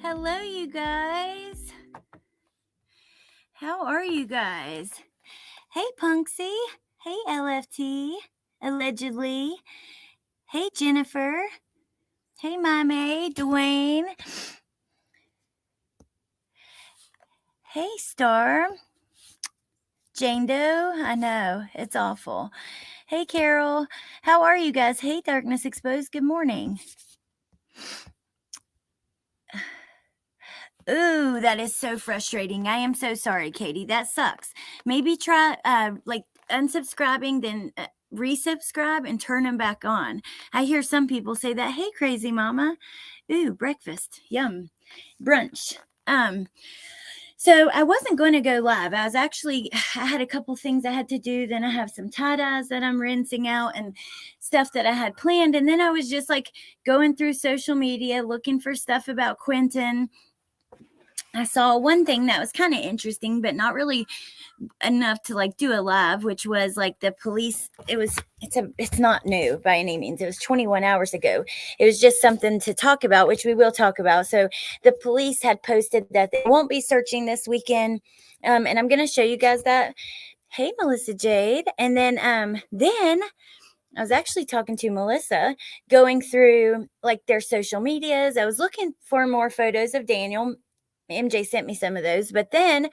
Hello, you guys. How are you guys? Hey, Punksy. Hey, LFT. Allegedly. Hey, Jennifer. Hey, Mame. Dwayne. Hey, Star. Jane Doe. I know. It's awful. Hey, Carol. How are you guys? Hey, Darkness Exposed. Good morning. Ooh, that is so frustrating. I am so sorry, Katie. That sucks. Maybe try unsubscribing, then resubscribe and turn them back on. I hear some people say that. Hey, crazy mama. Ooh, breakfast. Yum. Brunch. So I wasn't going to go live. I had a couple things I had to do. Then I have some tie-dyes that I'm rinsing out and stuff that I had planned. And then I was just like going through social media, looking for stuff about Quentin. I saw one thing that was kind of interesting, but not really enough to like do a live, which was like the police. It's not new by any means. It was 21 hours ago. It was just something to talk about, which we will talk about. So the police had posted that they won't be searching this weekend. And I'm going to show you guys that. Hey, Melissa Jade. And then I was actually talking to Melissa, going through like their social medias. I was looking for more photos of Daniel. MJ sent me some of those, but then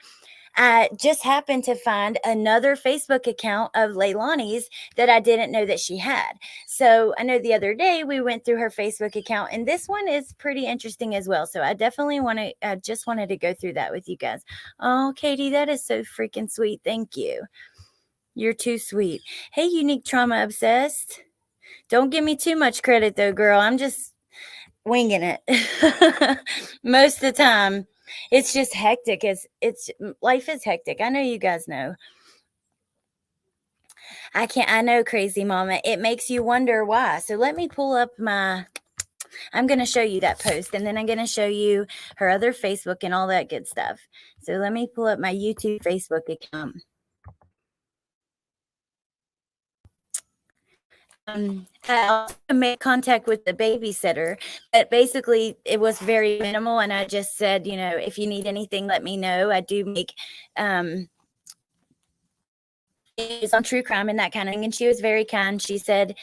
I just happened to find another Facebook account of Leilani's that I didn't know that she had. So I know the other day we went through her Facebook account, and this one is pretty interesting as well. So I definitely just wanted to go through that with you guys. Oh, Katie, that is so freaking sweet. Thank you. You're too sweet. Hey, Unique Trauma Obsessed. Don't give me too much credit though, girl. I'm just winging it most of the time. It's just hectic. Life is hectic. I know you guys know. I know, crazy mama. It makes you wonder why. So let me pull up I'm going to show you that post, and then I'm going to show you her other Facebook and all that good stuff. So let me pull up my YouTube Facebook account. I also made contact with the babysitter, but basically it was very minimal. And I just said, if you need anything, let me know. I do make it's on true crime and that kind of thing. And she was very kind. She said,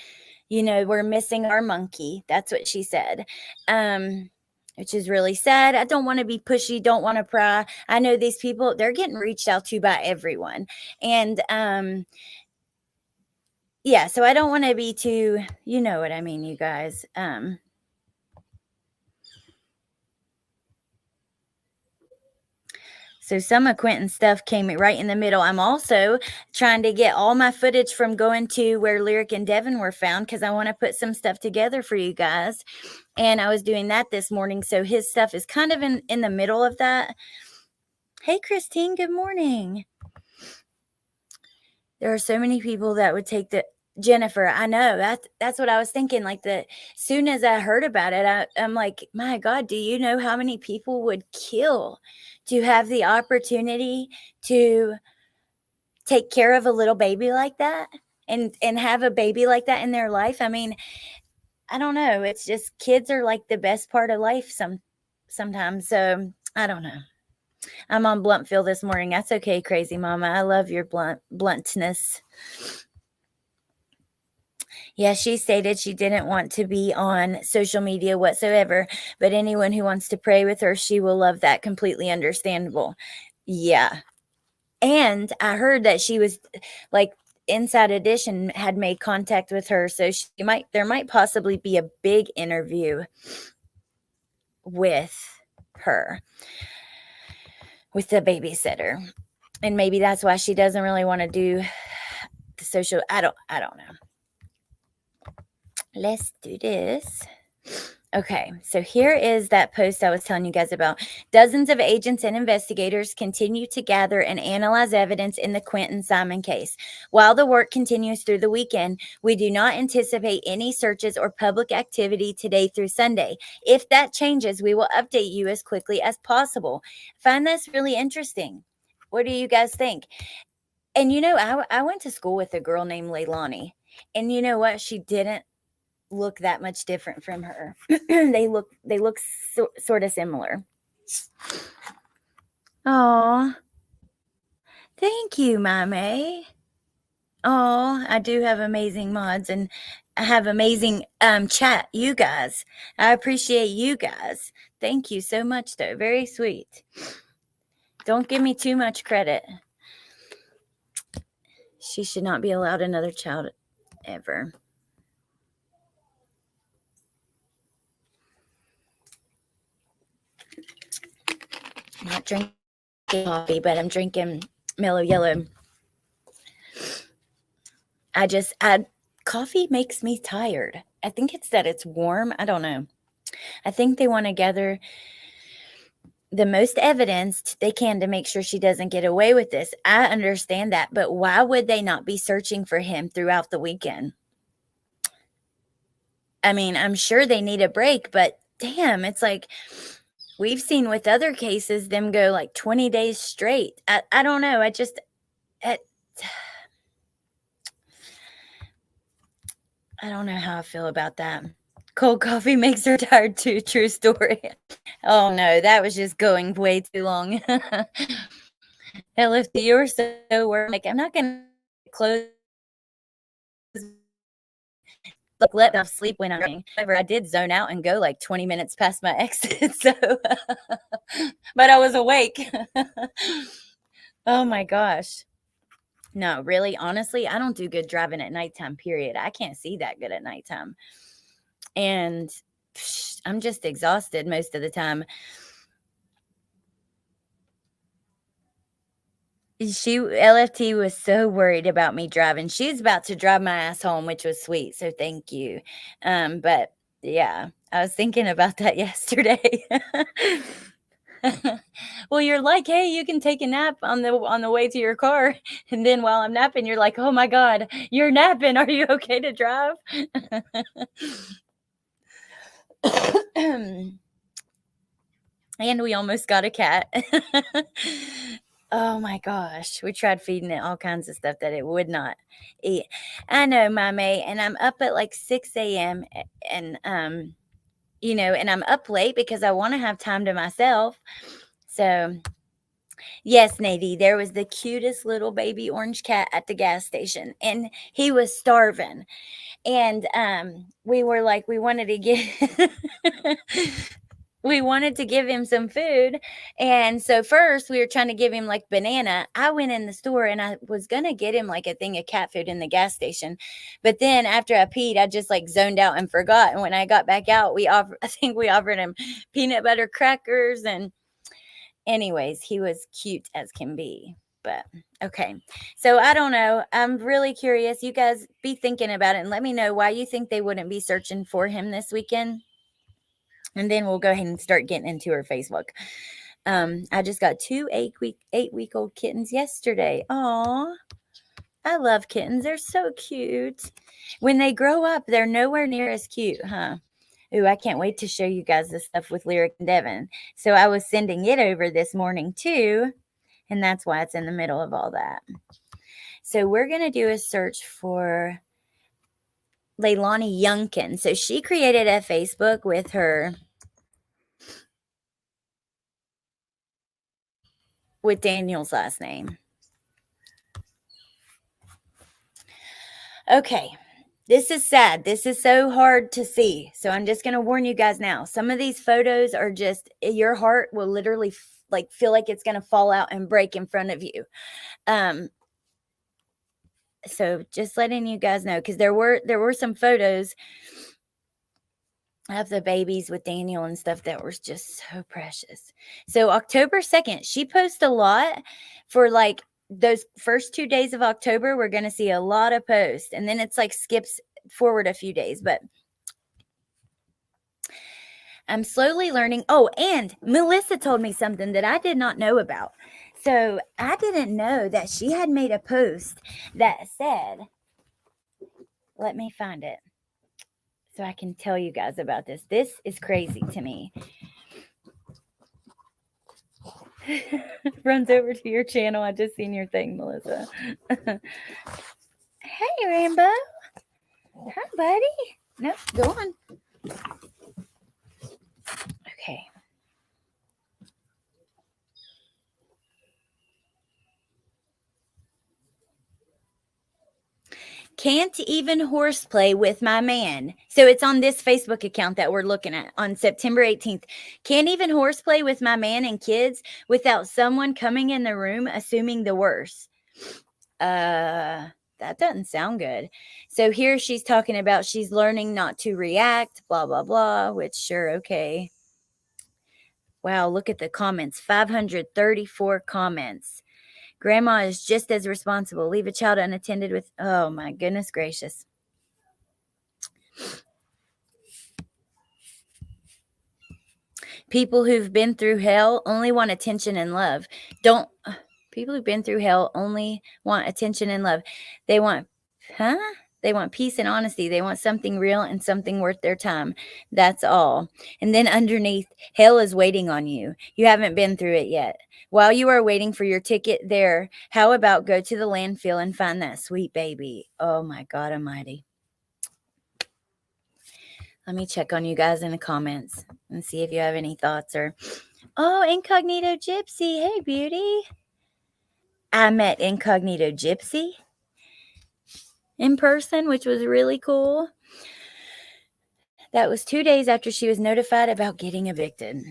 we're missing our monkey. That's what she said. Which is really sad. I don't want to be pushy, don't want to pry. I know these people, they're getting reached out to by everyone. And yeah, so I don't want to be too, you know what I mean, you guys. So some of Quentin's stuff came right in the middle. I'm also trying to get all my footage from going to where Lyric and Devin were found, because I want to put some stuff together for you guys. And I was doing that this morning. So his stuff is kind of in the middle of that. Hey, Christine, good morning. There are so many people that would take Jennifer, I know. That's what I was thinking. Like soon as I heard about it, I'm like, my God, do you know how many people would kill to have the opportunity to take care of a little baby like that and have a baby like that in their life? I mean, I don't know. It's just kids are like the best part of life sometimes. So I don't know. I'm on Bluntfield this morning. That's okay, crazy mama. I love your bluntness. Yeah, she stated she didn't want to be on social media whatsoever, but anyone who wants to pray with her, she will love that. Completely understandable. Yeah. And I heard that she was like Inside Edition had made contact with her, so there might possibly be a big interview with her, with the babysitter. And maybe that's why she doesn't really want to do the social. I don't know. Let's do this. Okay, so here is that post I was telling you guys about. Dozens of agents and investigators continue to gather and analyze evidence in the Quinton Simon case. While the work continues through the weekend, we do not anticipate any searches or public activity today through Sunday. If that changes, we will update you as quickly as possible. Find this really interesting. What do you guys think? And I went to school with a girl named Leilani, and you know what? She didn't look that much different from her. They look sort of similar. Oh, thank you, Mommy. Oh, I do have amazing mods and I have amazing chat, you guys. I appreciate you guys. Thank you so much though. Very sweet. Don't give me too much credit. She should not be allowed another child ever. I'm not drinking coffee, but I'm drinking Mellow Yellow. Coffee makes me tired. I think it's that it's warm. I don't know. I think they want to gather the most evidence they can to make sure she doesn't get away with this. I understand that, but why would they not be searching for him throughout the weekend? I mean, I'm sure they need a break, but damn, it's like we've seen with other cases them go like 20 days straight. I don't know. I don't know how I feel about that. Cold coffee makes her tired too. True story. Oh no, that was just going way too long. Hell, if you were so worried, like I'm not gonna close, like let myself sleep when I'm drinking. However, I did zone out and go like 20 minutes past my exit. So, but I was awake. Oh my gosh. No, really, honestly, I don't do good driving at nighttime, period. I can't see that good at nighttime. And I'm just exhausted most of the time. LFT was so worried about me driving. She was about to drive my ass home, which was sweet. So thank you. But yeah, I was thinking about that yesterday. Well, you're like, hey, you can take a nap on the way to your car, and then while I'm napping, you're like, oh my god, you're napping. Are you okay to drive? And we almost got a cat. Oh my gosh. We tried feeding it all kinds of stuff that it would not eat. I know, Mommy, and I'm up at like 6 a.m. and and I'm up late because I want to have time to myself. So yes, Nady, there was the cutest little baby orange cat at the gas station, and he was starving. And we were like, we wanted to get we wanted to give him some food. And so first we were trying to give him like banana. I went in the store and I was going to get him like a thing of cat food in the gas station. But then after I peed, I just like zoned out and forgot. And when I got back out, I think we offered him peanut butter crackers. And anyways, he was cute as can be. But okay. So I don't know. I'm really curious. You guys be thinking about it and let me know why you think they wouldn't be searching for him this weekend. And then we'll go ahead and start getting into her Facebook. I just got 2 8-week-old kittens yesterday. Aw, I love kittens. They're so cute. When they grow up, they're nowhere near as cute, huh? Ooh, I can't wait to show you guys the stuff with Lyric and Devin. So I was sending it over this morning too, and that's why it's in the middle of all that. So we're going to do a search for Leilani Youngkin. So she created a Facebook with Daniel's last name. Okay. This is sad. This is so hard to see. So I'm just going to warn you guys now. Some of these photos are just, your heart will literally like feel like it's going to fall out and break in front of you. So just letting you guys know, because there were some photos of the babies with Daniel and stuff that was just so precious. So October 2nd, she posts a lot for like those first 2 days of October. We're going to see a lot of posts, and then it's like skips forward a few days, but I'm slowly learning. Oh, and Melissa told me something that I did not know about. So I didn't know that she had made a post that said, let me find it so I can tell you guys about this. This is crazy to me. Runs over to your channel. I just seen your thing, Melissa. Hey, Rainbow. Hi, buddy. No, go on. Okay. Can't even horseplay with my man. So it's on this Facebook account that we're looking at on September 18th. Can't even horseplay with my man and kids without someone coming in the room assuming the worst. That doesn't sound good. So here she's talking about she's learning not to react, blah, blah, blah, which sure, okay. Wow, look at the comments. 534 comments. Grandma is just as responsible. Leave a child unattended with, oh my goodness gracious. People who've been through hell only want attention and love. People who've been through hell only want attention and love. They want peace and honesty. They want something real and something worth their time. That's all. And then underneath, hell is waiting on you. You haven't been through it yet. While you are waiting for your ticket there, how about go to the landfill and find that sweet baby? Oh my God almighty. Let me check on you guys in the comments and see if you have any thoughts or... Oh, Incognito Gypsy. Hey, beauty. I met Incognito Gypsy in person, which was really cool. That was 2 days after she was notified about getting evicted.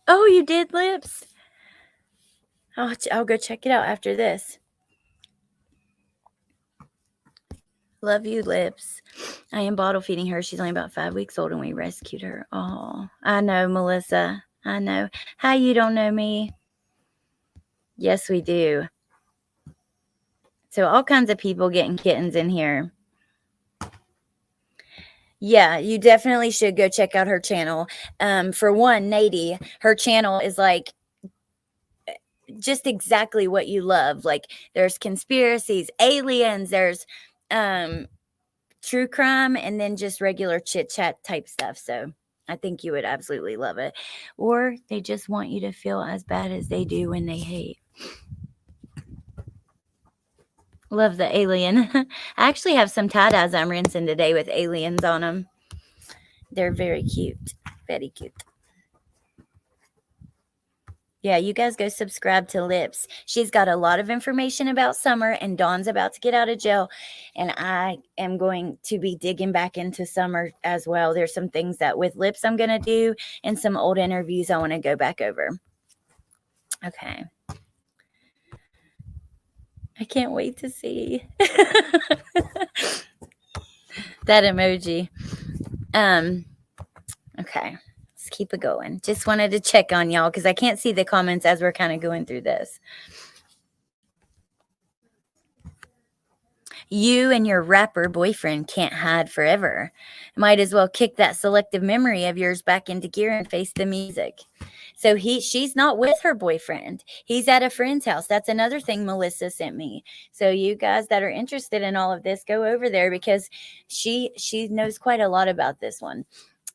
Oh, you did, Lips? I'll go check it out after this. Love you, Lips. I am bottle feeding her. She's only about 5 weeks old and we rescued her. Oh, I know, Melissa. I know. How you don't know me? Yes, we do. So all kinds of people getting kittens in here. Yeah, you definitely should go check out her channel. For one, Nady, her channel is like just exactly what you love. Like there's conspiracies, aliens, there's true crime, and then just regular chit chat type stuff. So I think you would absolutely love it. Or they just want you to feel as bad as they do when they hate. Love the alien. I actually have some tie-dyes I'm rinsing today with aliens on them. They're very cute. Very cute. Yeah, you guys go subscribe to Lips. She's got a lot of information about Summer, and Dawn's about to get out of jail. And I am going to be digging back into Summer as well. There's some things that with Lips I'm going to do and some old interviews I want to go back over. Okay. I can't wait to see that emoji. Okay. Let's keep it going. Just wanted to check on y'all because I can't see the comments as we're kind of going through this. You and your rapper boyfriend can't hide forever. Might as well kick that selective memory of yours back into gear and face the music. So she's not with her boyfriend. He's at a friend's house. That's another thing Melissa sent me. So you guys that are interested in all of this, go over there because she knows quite a lot about this one.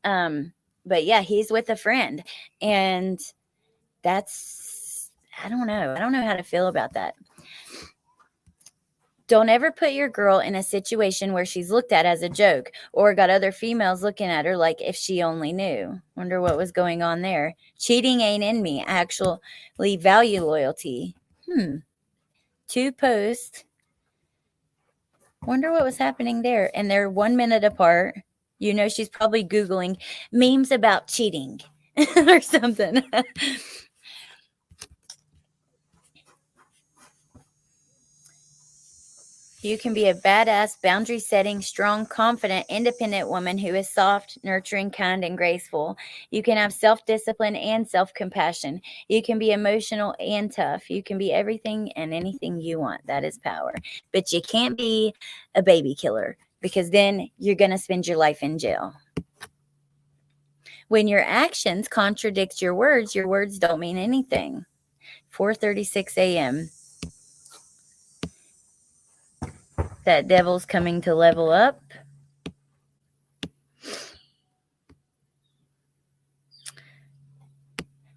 But yeah, he's with a friend, and that's, I don't know how to feel about that. Don't ever put your girl in a situation where she's looked at as a joke or got other females looking at her like if she only knew. Wonder what was going on there. Cheating ain't in me. I actually value loyalty. 2 posts. Wonder what was happening there. And they're 1 minute apart. You know, she's probably Googling memes about cheating or something. You can be a badass, boundary-setting, strong, confident, independent woman who is soft, nurturing, kind, and graceful. You can have self-discipline and self-compassion. You can be emotional and tough. You can be everything and anything you want. That is power. But you can't be a baby killer because then you're going to spend your life in jail. When your actions contradict your words don't mean anything. 4:36 a.m. That devil's coming to level up.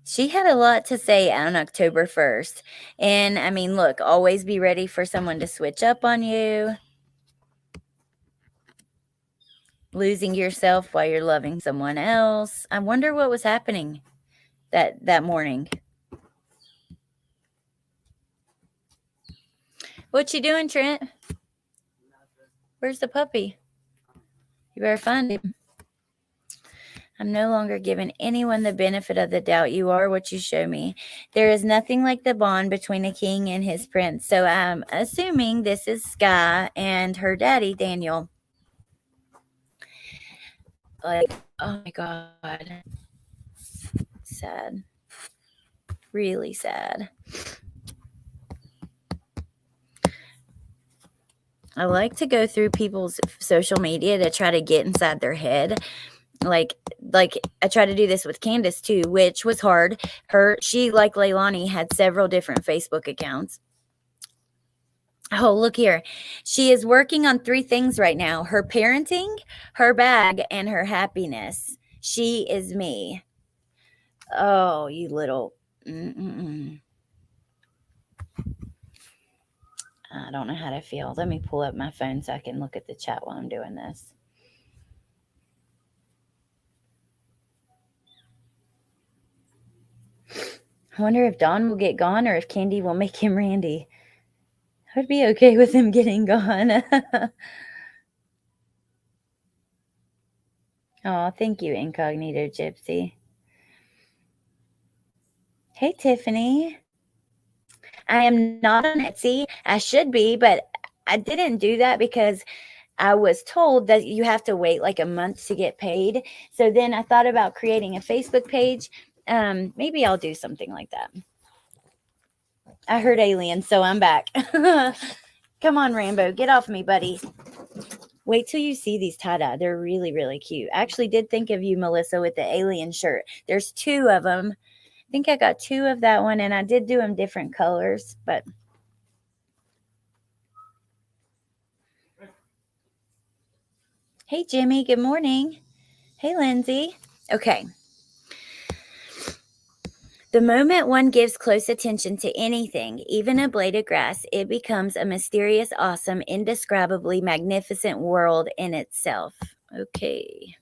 She had a lot to say on October 1st. And I mean, look, always be ready for someone to switch up on you. Losing yourself while you're loving someone else. I wonder what was happening that morning. What you doing, Trent? Where's the puppy? You better find him. I'm no longer giving anyone the benefit of the doubt. You are what you show me. There is nothing like the bond between a king and his prince. So I'm assuming this is Sky and her daddy, Daniel. Like, oh my God. Sad. Really sad. I like to go through people's social media to try to get inside their head. Like I try to do this with Candace too, which was hard. She, like Leilani, had several different Facebook accounts. Oh, look here. She is working on 3 things right now: her parenting, her bag, and her happiness. She is me. Oh, you little. I don't know how to feel. Let me pull up my phone so I can look at the chat while I'm doing this. I wonder if Don will get gone or if Candy will make him Randy. I would be okay with him getting gone. Oh, thank you, Incognito Gypsy. Hey, Tiffany. I am not on Etsy. I should be, but I didn't do that because I was told that you have to wait like a month to get paid. So then I thought about creating a Facebook page. Maybe I'll do something like that. I heard aliens, so I'm back. Come on, Rambo. Get off me, buddy. Wait till you see these tie-dye. They're really, really cute. I actually did think of you, Melissa, with the alien shirt. There's 2 of them. I think I got 2 of that one, and I did do them different colors, but... Hey, Jimmy. Good morning. Hey, Lindsay. Okay. The moment one gives close attention to anything, even a blade of grass, it becomes a mysterious, awesome, indescribably magnificent world in itself. Okay.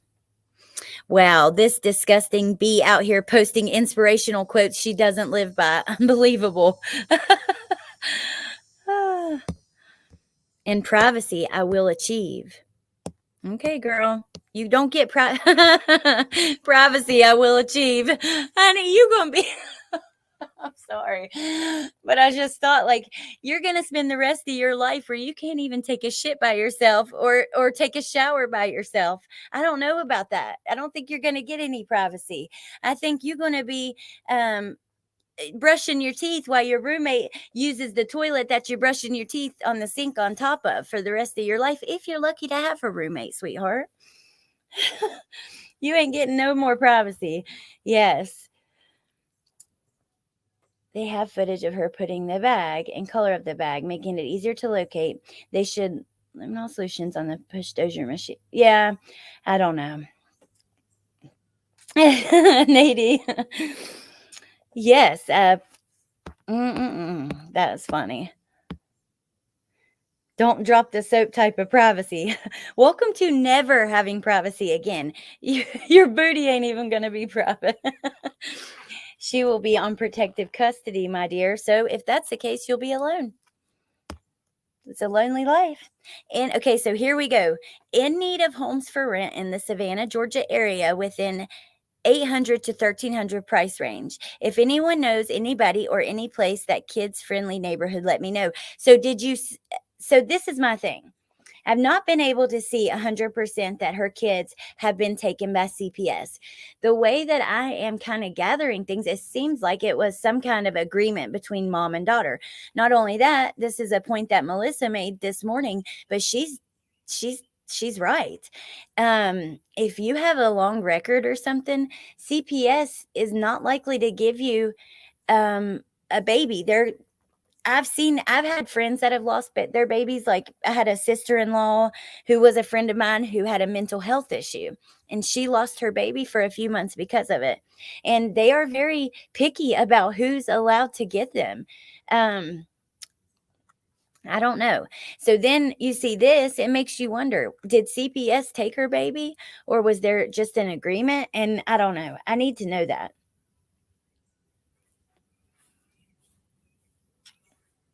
Wow, this disgusting bee out here posting inspirational quotes she doesn't live by. Unbelievable. In privacy, I will achieve. Okay, girl. You don't get privacy, I will achieve. Honey, you gonna be... I'm sorry. But I just thought, like, you're going to spend the rest of your life where you can't even take a shit by yourself or take a shower by yourself. I don't know about that. I don't think you're going to get any privacy. I think you're going to be brushing your teeth while your roommate uses the toilet that you're brushing your teeth on the sink on top of for the rest of your life, if you're lucky to have a roommate, sweetheart. You ain't getting no more privacy. Yes. They have footage of her putting the bag and color of the bag, making it easier to locate. They should liminal solutions on the push dozer machine. Yeah, I don't know. Nady. Yes. That was funny. Don't drop the soap type of privacy. Welcome to never having privacy again. Your booty ain't even going to be private. She will be on protective custody, my dear. So if that's the case, you'll be alone. It's a lonely life. And okay, so here we go. In need of homes for rent in the Savannah, Georgia area within 800 to 1300 price range. If anyone knows anybody or any place that kids friendly neighborhood, let me know. So this is my thing. I've not been able to see 100% that her kids have been taken by CPS. The way that I am kind of gathering things, it seems like it was some kind of agreement between mom and daughter. Not only that, this is a point that Melissa made this morning, but she's right. If you have a long record or something, CPS is not likely to give you a baby. I've had friends that have lost their babies. Like, I had a sister-in-law who was a friend of mine who had a mental health issue, and she lost her baby for a few months because of it. And they are very picky about who's allowed to get them. I don't know. So then you see this, it makes you wonder, did CPS take her baby, or was there just an agreement? And I don't know. I need to know that.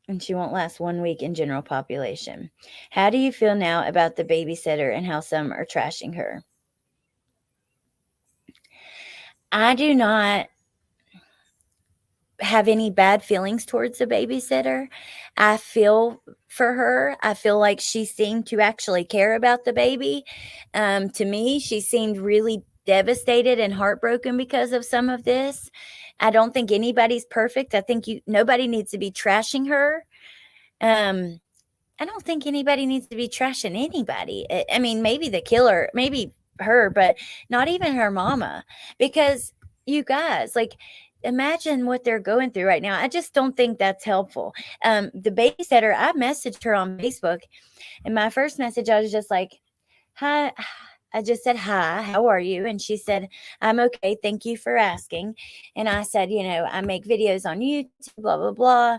And she won't last 1 week in general population. How do you feel now about the babysitter and how some are trashing her? I do not have any bad feelings towards the babysitter. I feel for her. I feel like she seemed to actually care about the baby. To me, she seemed really devastated and heartbroken because of some of this. I don't think anybody's perfect. I think nobody needs to be trashing her. I don't think anybody needs to be trashing anybody. I mean, maybe the killer, maybe her, but not even her mama. Because you guys, like, imagine what they're going through right now. I just don't think that's helpful. The babysitter, I messaged her on Facebook, and my first message, I was just like, hi. I just said, hi, how are you? And she said, I'm okay. Thank you for asking. And I said, I make videos on YouTube, blah, blah, blah.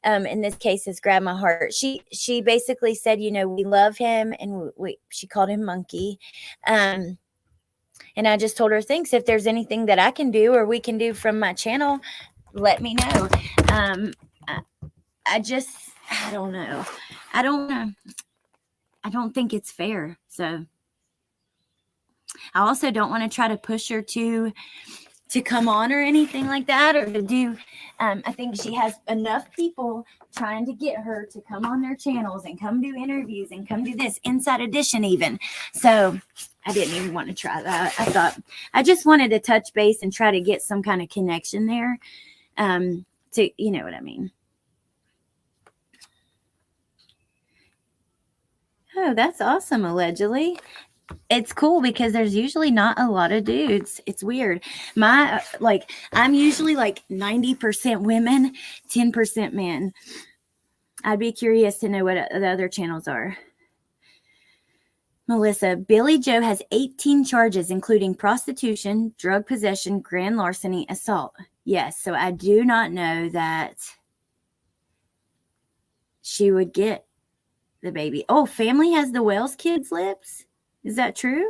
In this case has grabbed my heart. She basically said, we love him, and she called him Monkey. And I just told her, thanks. If there's anything that I can do or we can do from my channel, let me know. I don't know. I don't think it's fair. So I also don't want to try to push her to come on or anything like that, or to do, I think she has enough people trying to get her to come on their channels and come do interviews and come do this Inside Edition even. So I didn't even want to try that. I thought I just wanted to touch base and try to get some kind of connection there. To, you know what I mean? Oh, that's awesome. Allegedly. It's cool because there's usually not a lot of dudes. It's weird. I'm usually like 90% women, 10% men. I'd be curious to know what the other channels are. Melissa, Billy Joe has 18 charges, including prostitution, drug possession, grand larceny, assault. Yes, so I do not know that she would get the baby. Oh, family has the Wells kids' lips? Is that true?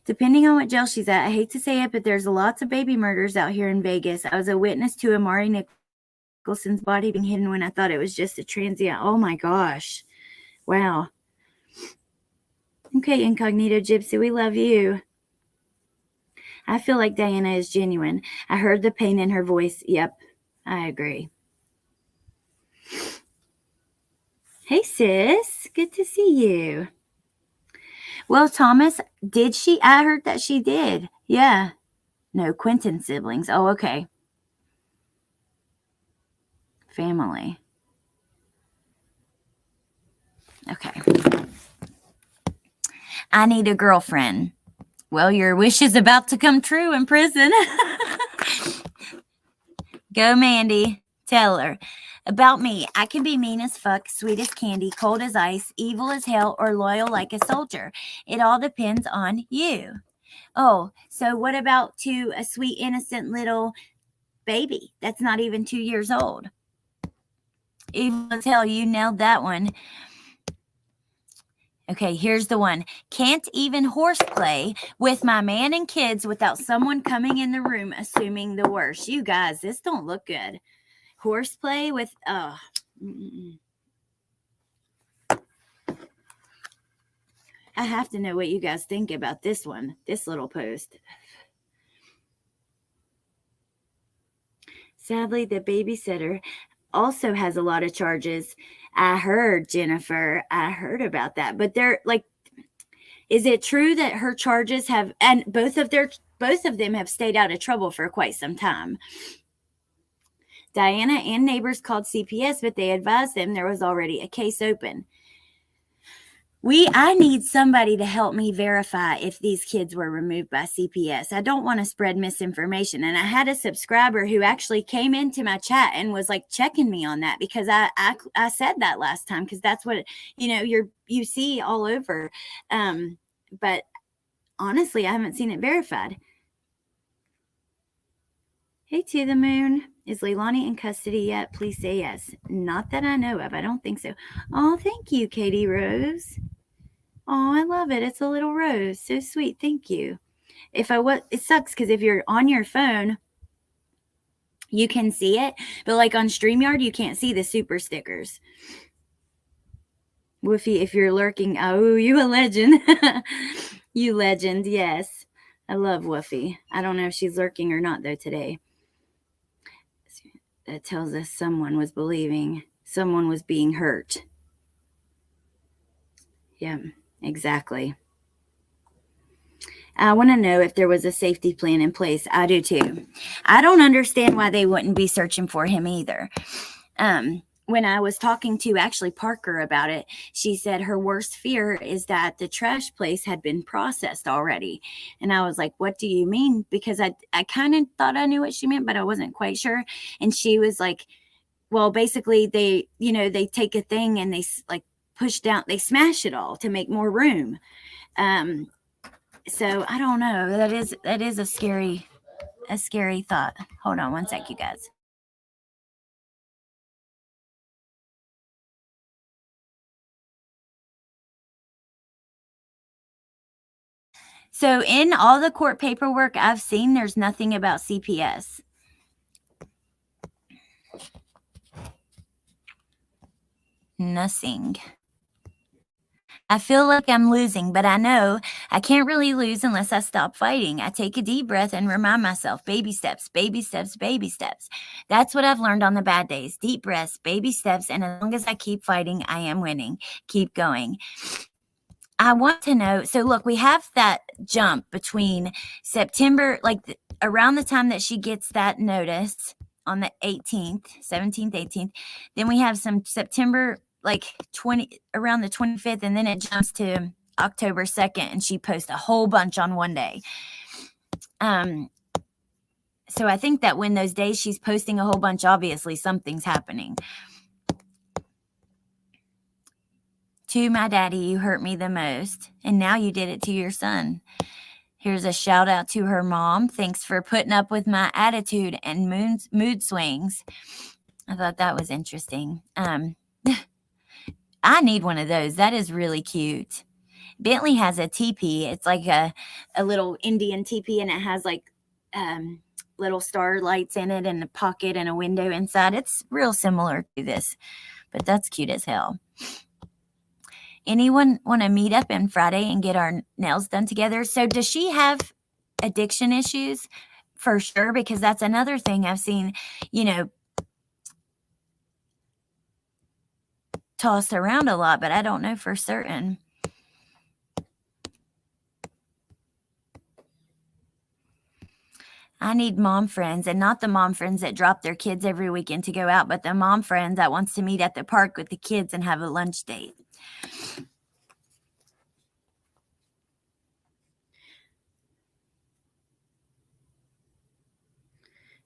Depending on what jail she's at, I hate to say it, but there's lots of baby murders out here in Vegas. I was a witness to Amari Nicholson's body being hidden when I thought it was just a transient. Oh my gosh. Wow. Okay, Incognito Gypsy, we love you. I feel like Diana is genuine. I heard the pain in her voice. Yep, I agree. Hey, sis. Good to see you. Well, Thomas, did she? I heard that she did. Yeah. No, Quentin siblings. Oh, okay. Family. Okay. I need a girlfriend. Well, your wish is about to come true in prison. Go, Mandy. Tell her. About me, I can be mean as fuck, sweet as candy, cold as ice, evil as hell, or loyal like a soldier. It all depends on you. Oh, so what about to a sweet, innocent little baby that's not even 2 years old? Evil as hell, you nailed that one. Okay, here's the one. Can't even horseplay with my man and kids without someone coming in the room assuming the worst. You guys, this don't look good. Horseplay with, I have to know what you guys think about this one, this little post. Sadly, the babysitter also has a lot of charges. I heard, Jennifer, I heard about that. But they're like, is it true that her charges have, and both of them have stayed out of trouble for quite some time? Diana and neighbors called CPS, but they advised them there was already a case open. I need somebody to help me verify if these kids were removed by CPS. I don't want to spread misinformation. And I had a subscriber who actually came into my chat and was like checking me on that, because I said that last time, because that's what, you see all over. But honestly, I haven't seen it verified. Hey, to the moon. Is Leilani in custody yet? Please say yes. Not that I know of. I don't think so. Oh, thank you, Katie Rose. Oh, I love it. It's a little rose. So sweet. Thank you. It sucks because if you're on your phone, you can see it, but like on StreamYard, you can't see the super stickers. Woofy, if you're lurking, oh, you a legend. You legend, yes. I love Woofy. I don't know if she's lurking or not, though, today. That tells us someone was being hurt. Yeah, exactly. I want to know if there was a safety plan in place. I do too. I don't understand why they wouldn't be searching for him either. When I was talking to actually Parker about it, she said her worst fear is that the trash place had been processed already. And I was like, what do you mean? Because I kind of thought I knew what she meant, but I wasn't quite sure. And she was like, well, basically they take a thing and they like push down, they smash it all to make more room. So I don't know. That is a scary thought. Hold on one sec, you guys. So in all the court paperwork I've seen, there's nothing about CPS. Nothing. I feel like I'm losing, but I know I can't really lose unless I stop fighting. I take a deep breath and remind myself, baby steps, baby steps, baby steps. That's what I've learned on the bad days. Deep breaths, baby steps, and as long as I keep fighting, I am winning. Keep going. I want to know, so look, we have that jump between September, like around the time that she gets that notice on the 18th, 17th, 18th. Then we have some September, like around the 25th, and then it jumps to October 2nd, and she posts a whole bunch on one day. So I think that when those days she's posting a whole bunch, obviously something's happening. To my daddy, you hurt me the most, and now you did it to your son. Here's a shout out to her mom. Thanks for putting up with my attitude and mood swings. I thought that was interesting. I need one of those. That is really cute. Bentley has a teepee. It's like a little Indian teepee, and it has like little star lights in it and a pocket and a window inside. It's real similar to this, but that's cute as hell. Anyone want to meet up on Friday and get our nails done together? So does she have addiction issues? For sure, because that's another thing I've seen, tossed around a lot, but I don't know for certain. I need mom friends, and not the mom friends that drop their kids every weekend to go out, but the mom friend that wants to meet at the park with the kids and have a lunch date.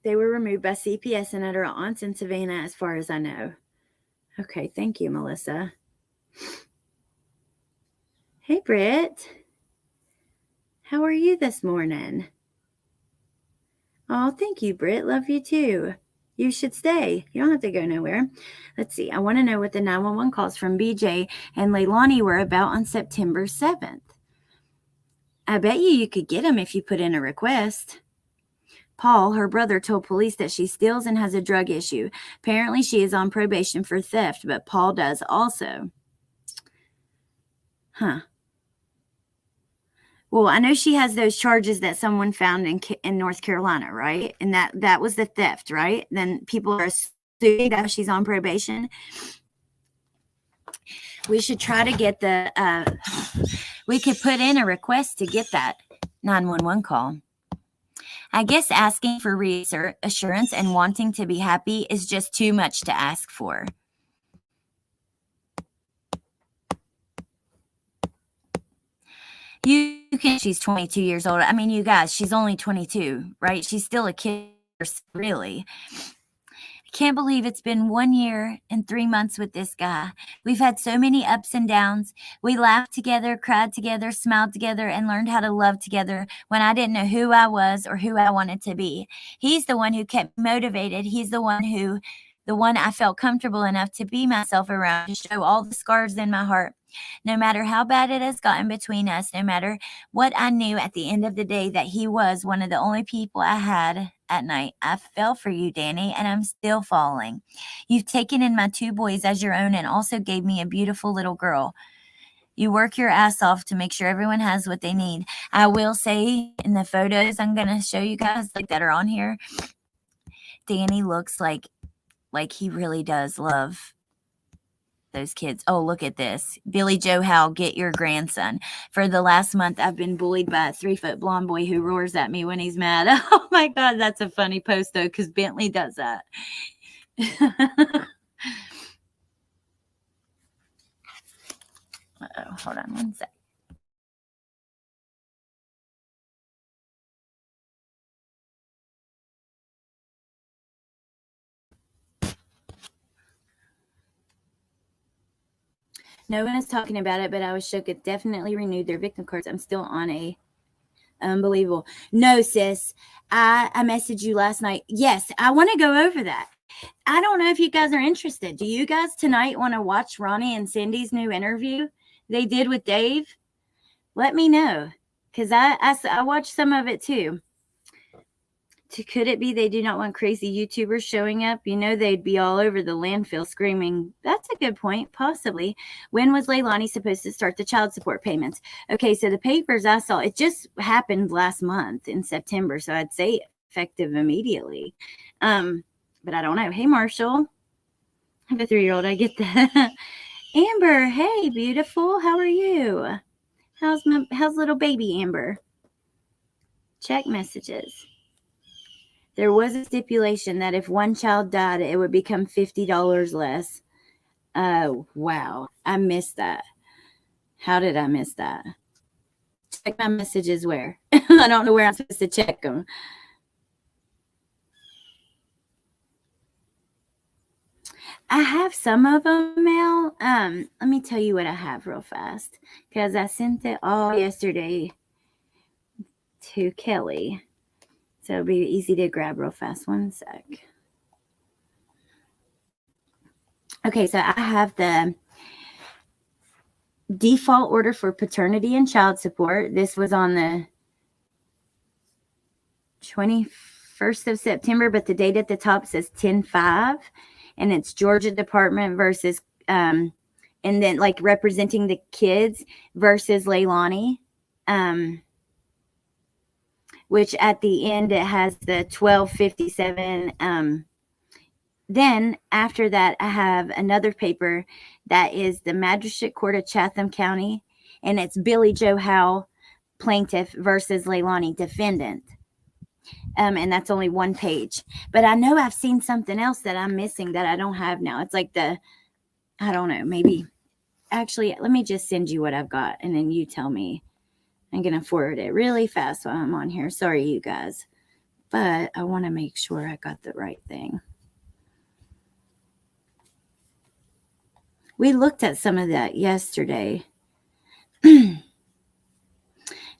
They were removed by CPS and at her aunt's in Savannah, as far as I know. Okay, thank you, Melissa. Hey, Britt. How are you this morning? Oh, thank you, Britt. Love you too. You should stay. You don't have to go nowhere. Let's see. I want to know what the 911 calls from BJ and Leilani were about on September 7th. I bet you could get them if you put in a request. Paul, her brother, told police that she steals and has a drug issue. Apparently, she is on probation for theft, but Paul does also. Huh. Well, I know she has those charges that someone found in North Carolina, right? And that was the theft, right? Then people are assuming that she's on probation. We should try to get we could put in a request to get that 911 call. I guess asking for reassurance and wanting to be happy is just too much to ask for. She's 22 years old. I mean, you guys, she's only 22, right? She's still a kid, really. I can't believe it's been 1 year and 3 months with this guy. We've had so many ups and downs. We laughed together, cried together, smiled together, and learned how to love together when I didn't know who I was or who I wanted to be. He's the one who kept me motivated. He's the one I felt comfortable enough to be myself around, to show all the scars in my heart. No matter how bad it has gotten between us, no matter what, I knew at the end of the day that he was one of the only people I had at night. I fell for you, Danny, and I'm still falling. You've taken in my 2 boys as your own and also gave me a beautiful little girl. You work your ass off to make sure everyone has what they need. I will say in the photos I'm going to show you guys like that are on here, Danny looks like he really does love those kids. Oh, look at this. Billy Joe Howe, get your grandson. For the last month, I've been bullied by a 3-foot blonde boy who roars at me when he's mad. Oh my God, that's a funny post though, because Bentley does that. Uh-oh, hold on one sec. No one is talking about it, but I was shook. It definitely renewed their victim cards. I'm still on a unbelievable. No, sis. I messaged you last night. Yes, I want to go over that. I don't know if you guys are interested. Do you guys tonight want to watch Ronnie and Cindy's new interview they did with Dave? Let me know, because I watched some of it too. Could it be they do not want crazy YouTubers showing up? You know, they'd be all over the landfill screaming. That's a good point. Possibly. When was Leilani supposed to start the child support payments? Okay, so the papers I saw, it just happened last month in September, so I'd say effective immediately. But I don't know. Hey, Marshall. I have a 3-year-old. I get that. Amber, hey, beautiful. How are you? How's little baby Amber? Check messages. There was a stipulation that if one child died, it would become $50 less. Oh, wow. I missed that. How did I miss that? Check my messages where? I don't know where I'm supposed to check them. I have some of them, Mel. Let me tell you what I have real fast, because I sent it all yesterday to Kelly. So it'll be easy to grab real fast. One sec. Okay, so I have the default order for paternity and child support. This was on the 21st of September, but the date at the top says 10/5, and it's Georgia Department versus, and then like representing the kids versus Leilani. Which at the end it has the 1257. Then after that, I have another paper that is the Magistrate Court of Chatham County, and it's Billy Joe Howe, plaintiff, versus Leilani, defendant. And that's only 1 page. But I know I've seen something else that I'm missing that I don't have now. It's like I don't know, maybe. Actually, let me just send you what I've got, and then you tell me. I'm going to forward it really fast while I'm on here. Sorry, you guys. But I want to make sure I got the right thing. We looked at some of that yesterday.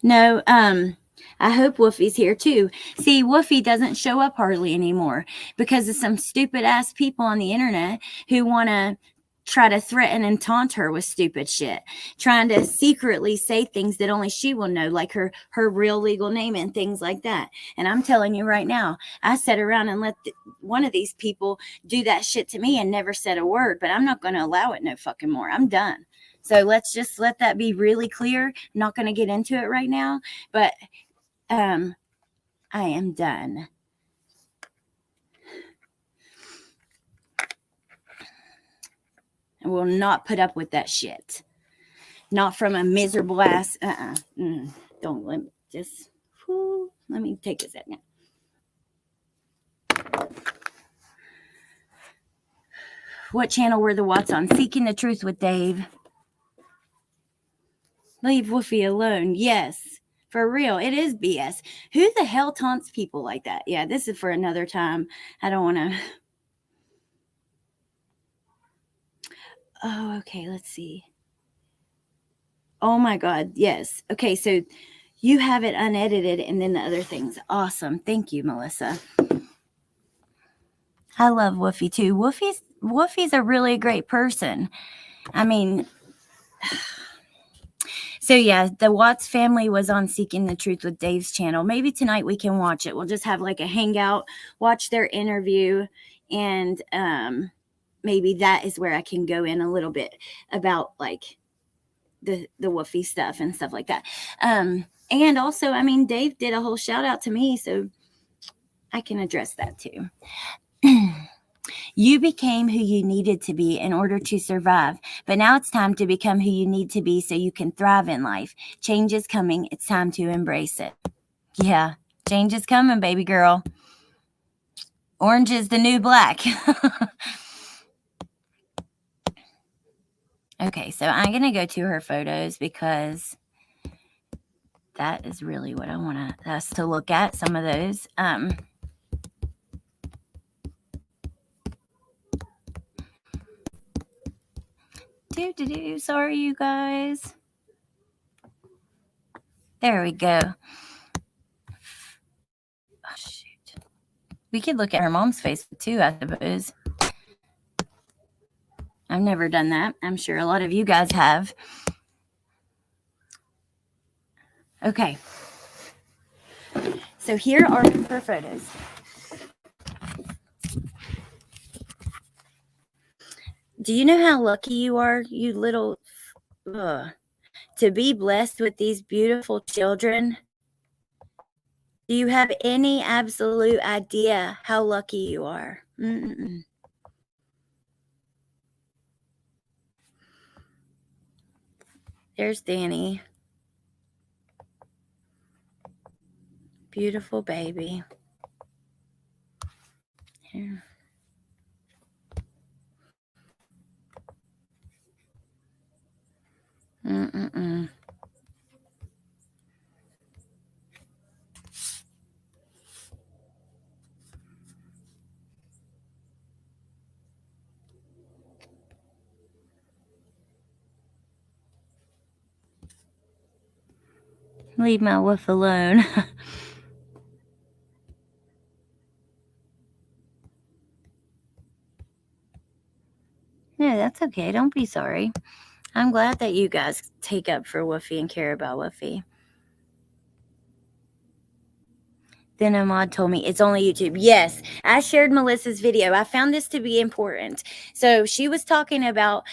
No, I hope Woofy's here too. See, Woofy doesn't show up hardly anymore because of some stupid ass people on the internet who want to try to threaten and taunt her with stupid shit, trying to secretly say things that only she will know, like her real legal name and things like that. And I'm telling you right now, I sat around and let one of these people do that shit to me and never said a word, but I'm not going to allow it no fucking more. I'm done. So let's just let that be really clear. I'm not going to get into it right now, but I am done. I will not put up with that shit. Not from a miserable ass. Don't let me just. Let me take a second. What channel were the Watts on? Seeking the Truth with Dave. Leave Woofy alone. Yes, for real. It is BS. Who the hell taunts people like that? Yeah, this is for another time. I don't want to. Oh, okay. Let's see. Oh my God. Yes. Okay. So you have it unedited and then the other things. Awesome. Thank you, Melissa. I love Woofy too. Woofy's a really great person. I mean, So yeah, the Watts family was on Seeking the Truth with Dave's channel. Maybe tonight we can watch it. We'll just have like a hangout, watch their interview, and maybe that is where I can go in a little bit about like the woofy stuff and stuff like that. And also, I mean, Dave did a whole shout out to me, so I can address that too. You became who you needed to be in order to survive, but now it's time to become who you need to be so you can thrive in life. Change is coming. It's time to embrace it. Yeah, change is coming, baby girl. Orange is the new black. Okay, so I'm going to go to her photos because that is really what I want us to look at, some of those. Sorry, you guys. There we go. Oh, shoot. We could look at her mom's face too, I suppose. I've never done that. I'm sure a lot of you guys have. Okay. So here are her photos. Do you know how lucky you are, you little, to be blessed with these beautiful children? Do you have any absolute idea how lucky you are? Mm-mm. There's Danny. Beautiful baby. Here. Mm-mm-mm. Leave my wolf alone. No, that's okay. Don't be sorry. I'm glad that you guys take up for Woofy and care about Woofy. Then Ahmad told me it's only YouTube. Yes, I shared Melissa's video. I found this to be important. So she was talking about,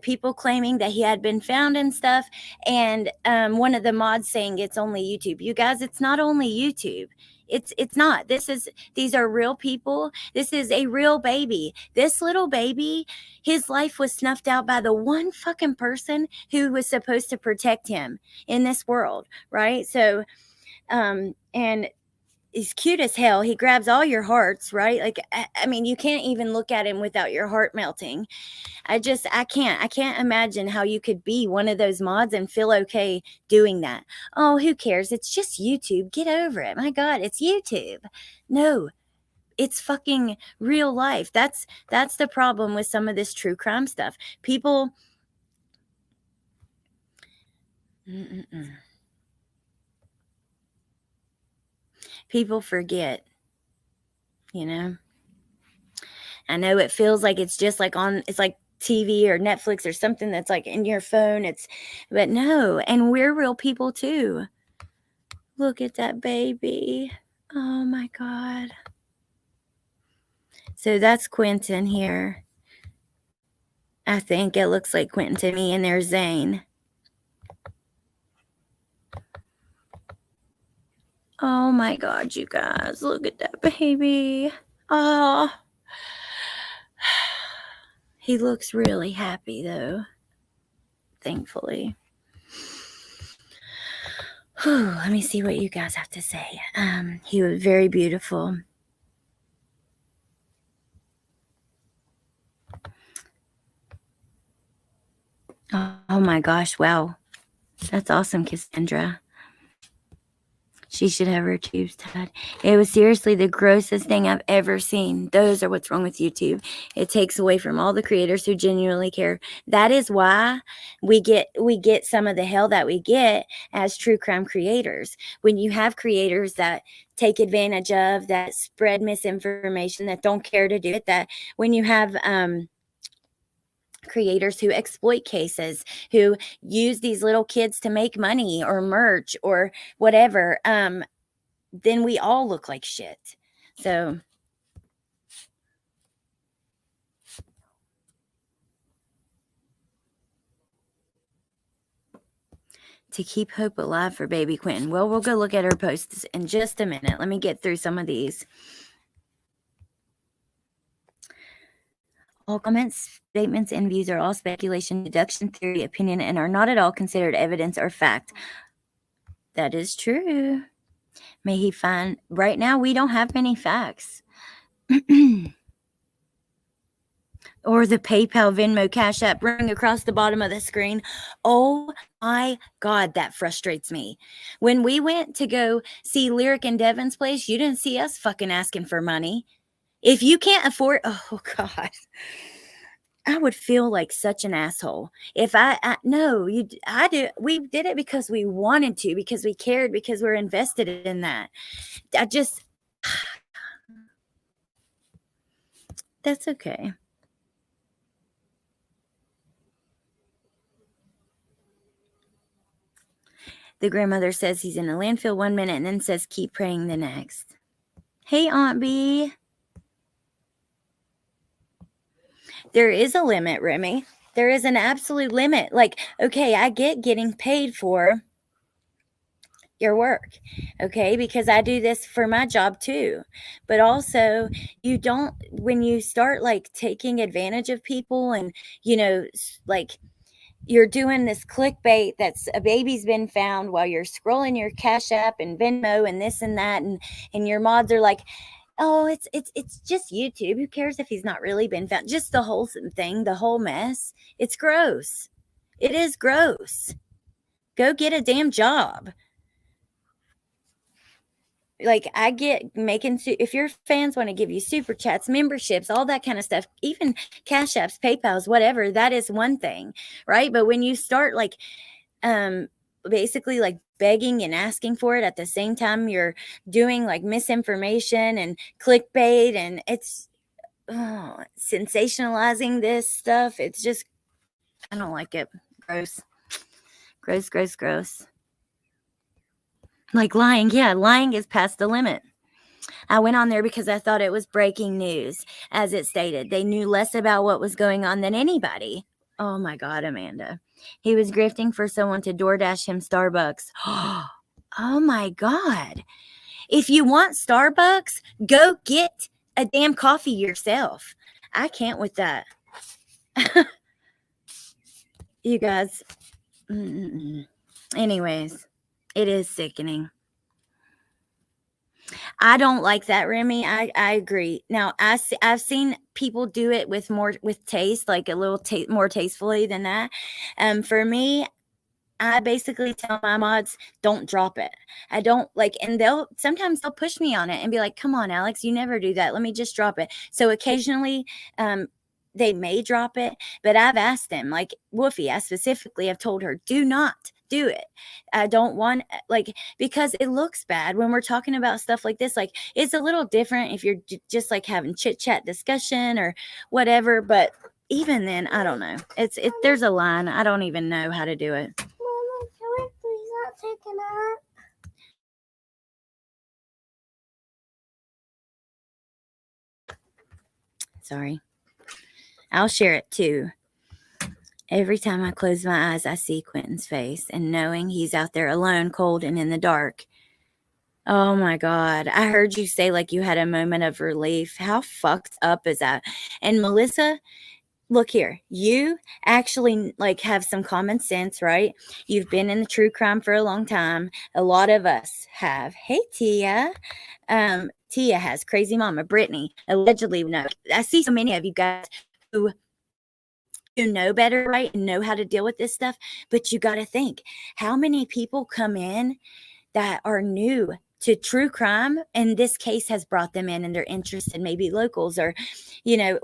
people claiming that he had been found and stuff. And one of the mods saying it's only YouTube. You guys, it's not only YouTube. It's not. These are real people. This is a real baby. This little baby, his life was snuffed out by the one fucking person who was supposed to protect him in this world, right? So, and he's cute as hell. He grabs all your hearts, right? Like, I mean, you can't even look at him without your heart melting. I can't imagine how you could be one of those mods and feel okay doing that. Oh, who cares? It's just YouTube. Get over it. My God, it's YouTube. No, it's fucking real life. That's the problem with some of this true crime stuff. People, people forget, I know it feels like it's just like it's like TV or Netflix or something that's like in your phone. But no, and we're real people too. Look at that baby. Oh my God. So that's Quentin here. I think it looks like Quentin to me, and there's Zane. Oh my God, you guys, look at that baby. Oh, he looks really happy though, thankfully. Let me see what you guys have to say. He was very beautiful. Oh my gosh, wow. That's awesome, Cassandra. She should have her tubes tied. It was seriously the grossest thing I've ever seen. Those are what's wrong with YouTube. It takes away from all the creators who genuinely care. That is why we get some of the hell that we get as true crime creators. When you have creators that take advantage of, that spread misinformation, that don't care to do it, that when you have creators who exploit cases, who use these little kids to make money or merch or whatever, then we all look like shit. So to keep hope alive for baby Quentin. Well, we'll go look at her posts in just a minute. Let me get through some of these. All comments, statements, and views are all speculation, deduction, theory, opinion, and are not at all considered evidence or fact. That is true. May he find. Right now, we don't have many facts. Or the PayPal, Venmo, Cash App running across the bottom of the screen. Oh my God, that frustrates me. When we went to go see Lyric and Devin's place, you didn't see us fucking asking for money. If you can't afford, oh God, I would feel like such an asshole. If I do. We did it because we wanted to, because we cared, because we're invested in that. That's okay. The grandmother says he's in a landfill 1 minute and then says keep praying the next. Hey, Aunt B. There is a limit, Remy. There is an absolute limit. Like, okay, I get getting paid for your work, okay, because I do this for my job too. But also, when you start like taking advantage of people and, like, you're doing this clickbait that's a baby's been found while you're scrolling your Cash App and Venmo and this and that, and your mods are like, oh, it's just YouTube. Who cares if he's not really been found? Just the whole thing, the whole mess. It's gross. It is gross. Go get a damn job. Like, I get if your fans want to give you super chats, memberships, all that kind of stuff, even Cash Apps, PayPals, whatever, that is one thing, right? But when you start like basically like begging and asking for it at the same time you're doing like misinformation and clickbait, and it's sensationalizing this stuff, it's just, I don't like it. Gross. Like lying. Yeah, lying is past the limit. I went on there because I thought it was breaking news. As it stated, they knew less about what was going on than anybody. Oh my God, Amanda. He was grifting for someone to DoorDash him Starbucks. Oh my God. If you want Starbucks, go get a damn coffee yourself. I can't with that. You guys. Anyways, it is sickening. I don't like that, Remy. I agree. Now, I've seen people do it with taste, like a little more tastefully than that. For me, I basically tell my mods, don't drop it. I don't like, and sometimes they'll push me on it and be like, come on, Alex, you never do that. Let me just drop it. So occasionally, they may drop it, but I've asked them, like Woofy, I specifically have told her, do not do it. I don't want, like, because it looks bad when we're talking about stuff like this. Like, it's a little different if you're just like having chit chat discussion or whatever. But even then, I don't know. There's a line. I don't even know how to do it. Mama, can we please not take a nap? Sorry. I'll share it too. Every time I close my eyes, I see Quentin's face, and knowing he's out there alone, cold, and in the dark. Oh my God. I heard you say like you had a moment of relief. How fucked up is that? And Melissa, look here, you actually like have some common sense, right? You've been in the true crime for a long time. A lot of us have. Hey, Tia. Tia has. Crazy Mama, Brittany, allegedly. No, I see so many of you guys who know better, right? And know how to deal with this stuff. But you got to think, how many people come in that are new to true crime, and this case has brought them in and they're interested, maybe locals, or,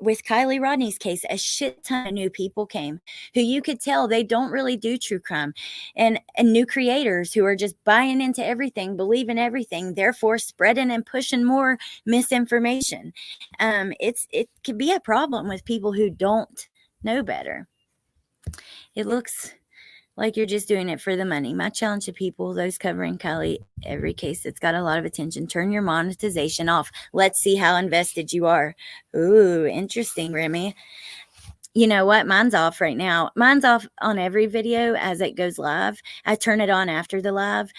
with Kylie Rodney's case, a shit ton of new people came who you could tell they don't really do true crime, and new creators who are just buying into everything, believing everything, therefore spreading and pushing more misinformation. It could be a problem with people who don't know better. It looks like you're just doing it for the money. My challenge to people, those covering Kylie, every case that's got a lot of attention, turn your monetization off. Let's see how invested you are. Ooh, interesting, Remy. You know what? Mine's off right now. Mine's off on every video as it goes live. I turn it on after the live.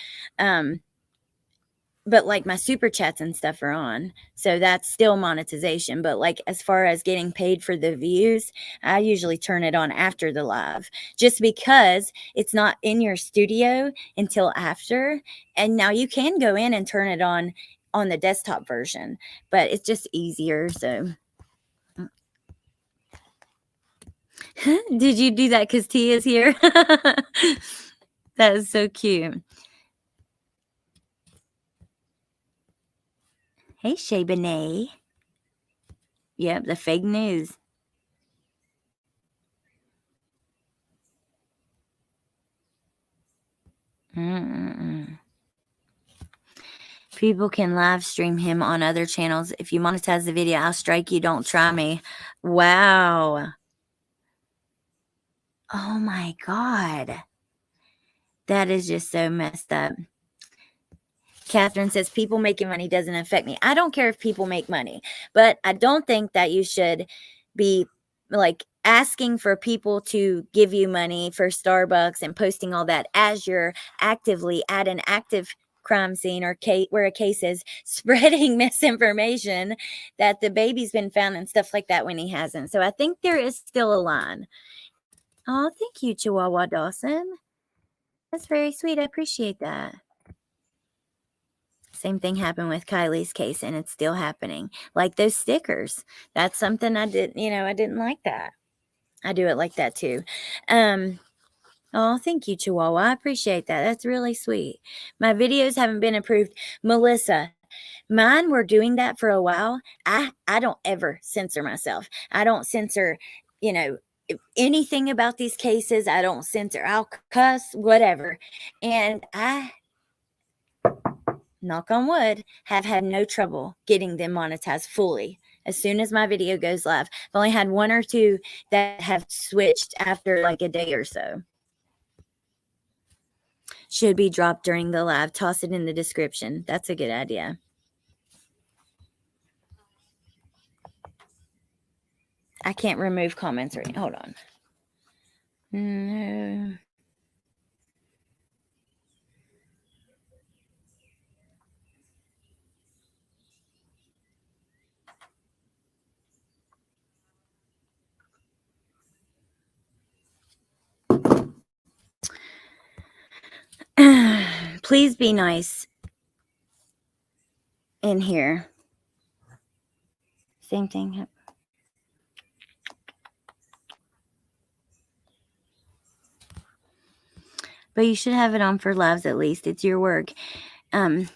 But like my super chats and stuff are on. So that's still monetization. But like as far as getting paid for the views, I usually turn it on after the live just because it's not in your studio until after. And now you can go in and turn it on the desktop version, but it's just easier. So did you do that because T is here? That is so cute. Hey, Shay Benet. Yep, the fake news. Mm-mm-mm. People can live stream him on other channels. If you monetize the video, I'll strike you. Don't try me. Wow. Oh my God. That is just so messed up. Catherine says, people making money doesn't affect me. I don't care if people make money, but I don't think that you should be like asking for people to give you money for Starbucks and posting all that as you're actively at an active crime scene or where a case is spreading misinformation that the baby's been found and stuff like that when he hasn't. So I think there is still a line. Oh, thank you, Chihuahua Dawson. That's very sweet. I appreciate that. Same thing happened with Kylie's case, and it's still happening. Like those stickers. That's something I didn't like that. I do it like that too. Oh, thank you, Chihuahua. I appreciate that. That's really sweet. My videos haven't been approved. Melissa, mine were doing that for a while. I don't ever censor myself. I don't censor, anything about these cases. I don't censor. I'll cuss, whatever. And I, knock on wood, have had no trouble getting them monetized fully as soon as my video goes live. I've only had one or two that have switched after like a day or so. Should be dropped during the live. Toss it in the description. That's a good idea. I can't remove comments or anything. Hold on. No. Please be nice in here. Same thing. But you should have it on for lives at least. It's your work. Would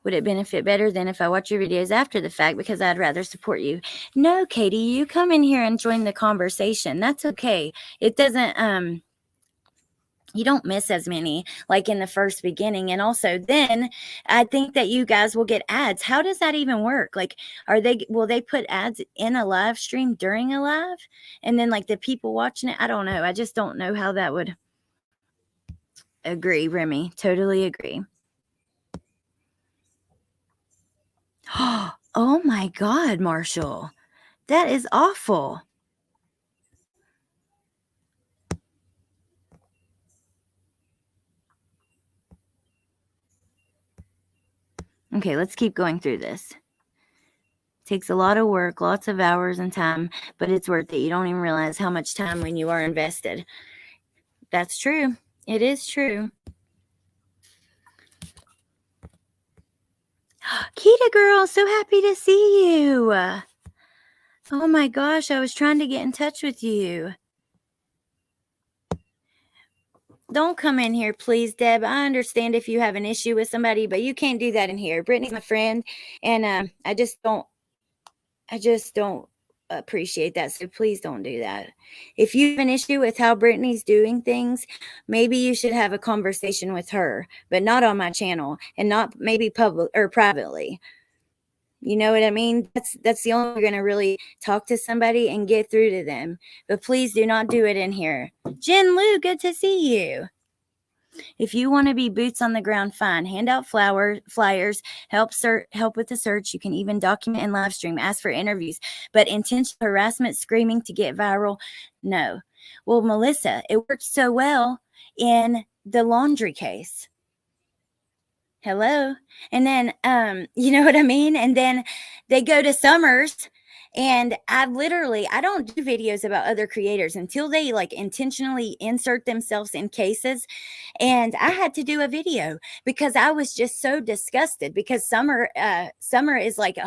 it benefit better than if I watch your videos after the fact because I'd rather support you? No, Katie, you come in here and join the conversation. That's okay. It doesn't, you don't miss as many like in the first beginning. And also then I think that you guys will get ads. How does that even work? Like, will they put ads in a live stream during a live? And then like the people watching it? I don't know. I just don't know how that would. Agree, Remy. Totally agree. Oh my God, Marshall. That is awful. Okay, let's keep going through this. Takes a lot of work, lots of hours and time, but it's worth it. You don't even realize how much time when you are invested. That's true. It is true. Kita girl, so happy to see you. Oh my gosh, I was trying to get in touch with you. Don't come in here, please, Deb. I understand if you have an issue with somebody, but you can't do that in here. Brittany's my friend, and I just don't appreciate that. So please don't do that. If you have an issue with how Brittany's doing things, maybe you should have a conversation with her, but not on my channel and not maybe public or privately. You know what I mean? That's the only way you're going to really talk to somebody and get through to them. But please do not do it in here. Jen Lou, good to see you. If you want to be boots on the ground, fine. Hand out flyers, help with the search. You can even document and live stream, ask for interviews. But intentional harassment, screaming to get viral, no. Well, Melissa, it worked so well in the laundry case. Hello. And then, you know what I mean? And then they go to Summers, and I don't do videos about other creators until they like intentionally insert themselves in cases. And I had to do a video because I was just so disgusted, because Summer is like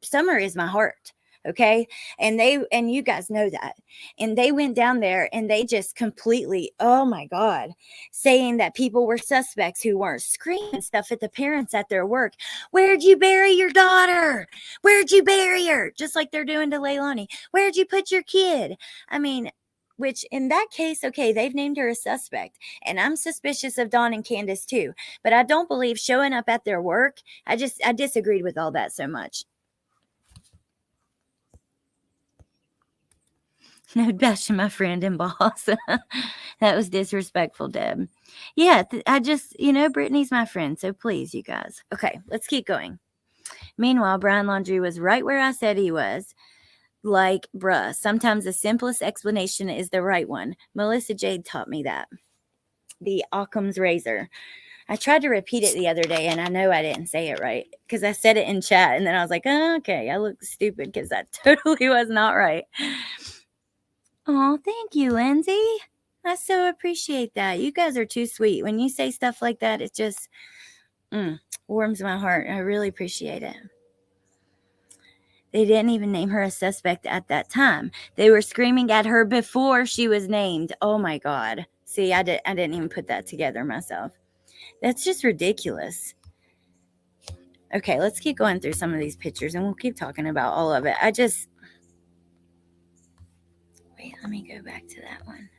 Summer is my heart. Okay. And you guys know that. And they went down there and they just completely, oh my God, saying that people were suspects who weren't, screaming stuff at the parents at their work. Where'd you bury your daughter? Where'd you bury her? Just like they're doing to Leilani. Where'd you put your kid? I mean, which in that case, okay, they've named her a suspect. And I'm suspicious of Dawn and Candace too. But I don't believe showing up at their work. I disagreed with all that so much. No bashing my friend and boss. That was disrespectful, Deb. Yeah, I just, Brittany's my friend. So please, you guys. Okay, let's keep going. Meanwhile, Brian Laundrie was right where I said he was. Like, bruh, sometimes the simplest explanation is the right one. Melissa Jade taught me that. The Occam's razor. I tried to repeat it the other day, and I know I didn't say it right because I said it in chat, and then I was like, oh, okay, I look stupid because that totally was not right. Oh, thank you, Lindsay. I so appreciate that. You guys are too sweet. When you say stuff like that, it just warms my heart. I really appreciate it. They didn't even name her a suspect at that time. They were screaming at her before she was named. Oh my God. See, I didn't even put that together myself. That's just ridiculous. Okay, let's keep going through some of these pictures and we'll keep talking about all of it. Wait, let me go back to that one.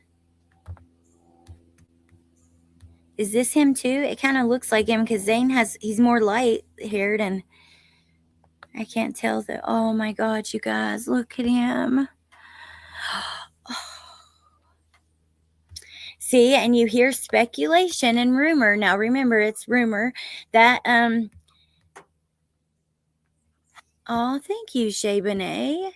Is this him too? It kind of looks like him because Zane he's more light haired and I can't tell that. Oh my God, you guys, look at him. See, and you hear speculation and rumor. Now remember, it's rumor that oh, thank you, Shay Bonet.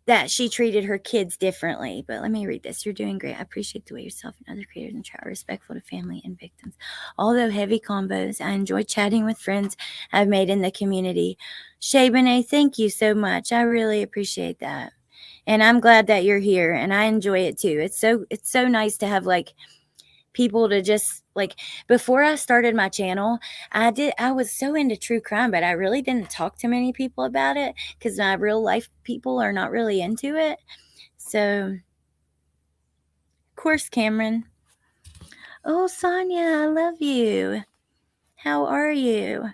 That she treated her kids differently. But let me read this. You're doing great. I appreciate the way yourself and other creators in chat are respectful to family and victims. Although heavy combos, I enjoy chatting with friends I've made in the community. Shay Bonet, thank you so much. I really appreciate that. And I'm glad that you're here and I enjoy it too. It's so nice to have like people to just like, before I started my channel, I was so into true crime, but I really didn't talk to many people about it because my real life people are not really into it. So, of course, Cameron. Oh, Sonia, I love you. How are you?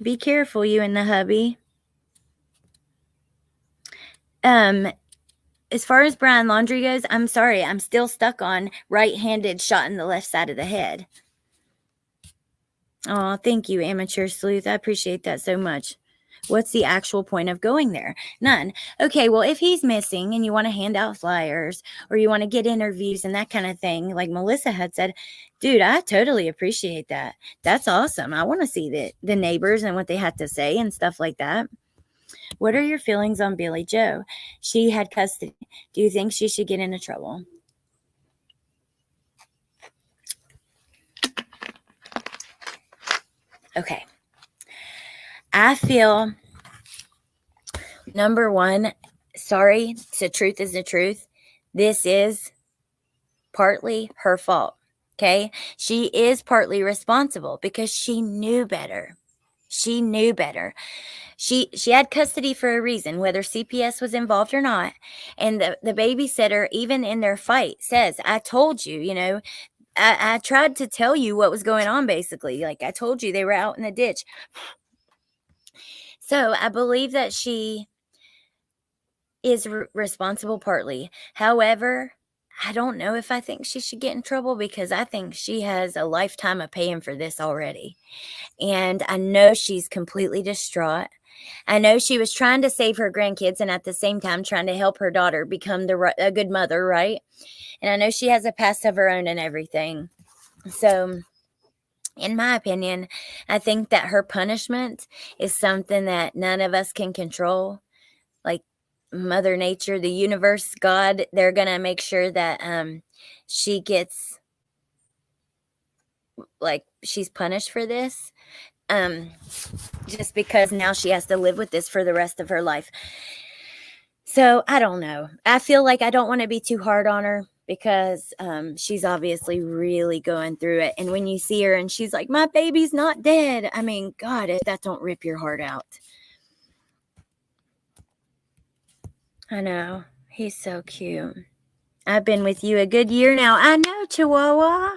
Be careful, you and the hubby. As far as Brian Laundrie goes, I'm sorry, I'm still stuck on right-handed shot in the left side of the head. Oh, thank you, Amateur Sleuth. I appreciate that so much. What's the actual point of going there? None. Okay, well, if he's missing and you want to hand out flyers or you want to get interviews and that kind of thing, like Melissa had said, dude, I totally appreciate that. That's awesome. I want to see the neighbors and what they had to say and stuff like that. What are your feelings on Billy Joe? She had custody. Do you think she should get into trouble? Okay. I feel, number one, sorry, the truth is the truth. This is partly her fault. Okay. She is partly responsible because she knew better. She knew better. She had custody for a reason, whether CPS was involved or not. And the babysitter, even in their fight, says, I told you, I tried to tell you what was going on, basically. Like, I told you they were out in the ditch. So I believe that she is responsible partly. However, I don't know if I think she should get in trouble because I think she has a lifetime of paying for this already. And I know she's completely distraught. I know she was trying to save her grandkids and at the same time trying to help her daughter become a good mother, right? And I know she has a past of her own and everything. So, in my opinion, I think that her punishment is something that none of us can control. Like Mother Nature, the universe, God, they're going to make sure that she gets, like, she's punished for this. Just because now she has to live with this for the rest of her life. So I don't know. I feel like I don't want to be too hard on her because she's obviously really going through it. And when you see her and she's like, my baby's not dead. I mean, God, if that don't rip your heart out. I know. He's so cute. I've been with you a good year now. I know, Chihuahua.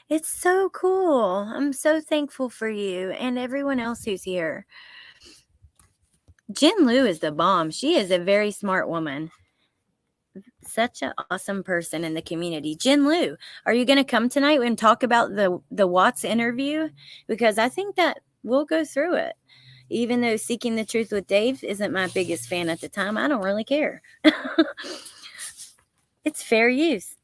It's so cool. I'm so thankful for you and everyone else who's here. Jen Lou is the bomb. She is a very smart woman. Such an awesome person in the community. Jen Lou, are you going to come tonight and talk about the Watts interview? Because I think that we'll go through it. Even though Seeking the Truth with Dave isn't my biggest fan at the time, I don't really care. It's fair use.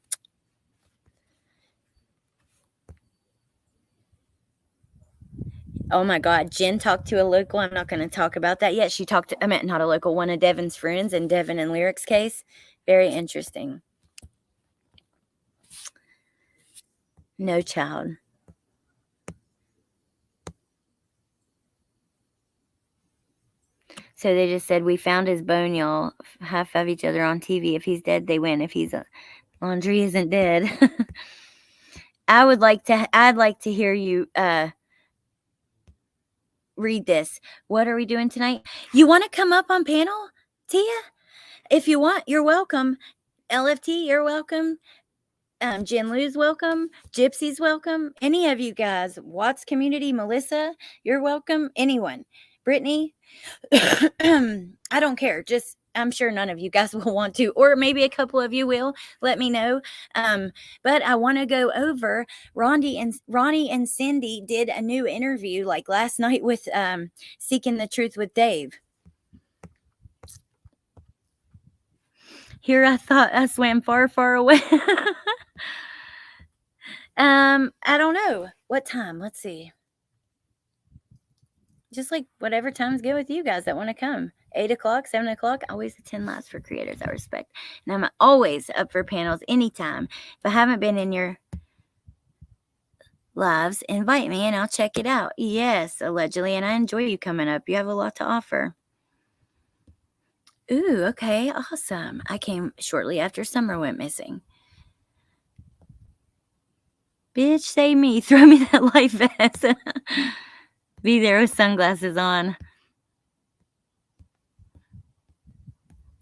Oh my God, Jen talked to a local. I'm not going to talk about that yet. She talked to, I meant not a local, one of Devin's friends in Devin and Lyric's case. Very interesting. No child. So they just said, we found his bone, y'all. High five each other on TV. If he's dead, they win. If he's Laundry isn't dead. I'd like to hear you read this. What are we doing tonight? You want to come up on panel, Tia? If you want, you're welcome. LFT, you're welcome. Jen Lou's welcome. Gypsy's welcome. Any of you guys. Watts community, Melissa, you're welcome. Anyone. Brittany, I don't care. Just, I'm sure none of you guys will want to, or maybe a couple of you will. Let me know. But I want to go over Ronnie and Cindy did a new interview like last night with Seeking the Truth with Dave. Here I thought I swam far, far away. I don't know. What time? Let's see. Just like whatever time's good with you guys that want to come. 8 o'clock, 7 o'clock, always attend lives for creators I respect. And I'm always up for panels anytime. If I haven't been in your lives, invite me and I'll check it out. Yes, allegedly. And I enjoy you coming up. You have a lot to offer. Ooh, okay, awesome. I came shortly after Summer went missing. Bitch, save me. Throw me that life vest. Be there with sunglasses on.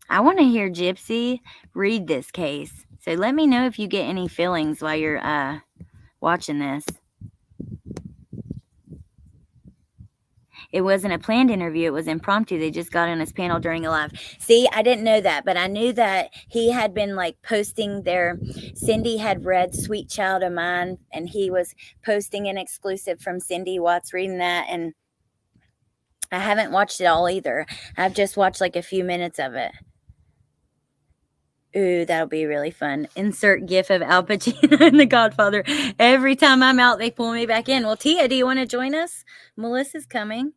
I want to hear Gypsy read this case. So let me know if you get any feelings while you're watching this. It wasn't a planned interview. It was impromptu. They just got on his panel during a live. See, I didn't know that, but I knew that he had been like posting their, Cindy had read Sweet Child of Mine, and he was posting an exclusive from Cindy Watts reading that. And I haven't watched it all either. I've just watched like a few minutes of it. Ooh, that'll be really fun. Insert gif of Al Pacino and The Godfather. Every time I'm out, they pull me back in. Well, Tia, do you want to join us? Melissa's coming.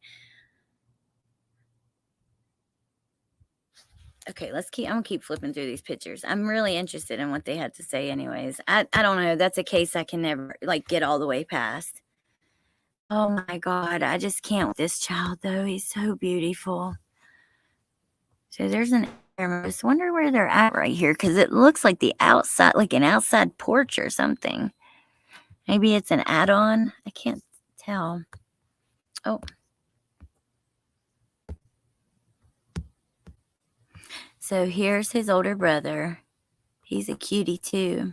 Okay, I'm gonna keep flipping through these pictures. I'm really interested in what they had to say anyways. I don't know. That's a case I can never like get all the way past. Oh my God. I just can't with this child though. He's so beautiful. So there's an I just wonder where they're at right here because it looks like the outside, like an outside porch or something. Maybe it's an add-on. I can't tell. Oh. So here's his older brother. He's a cutie too.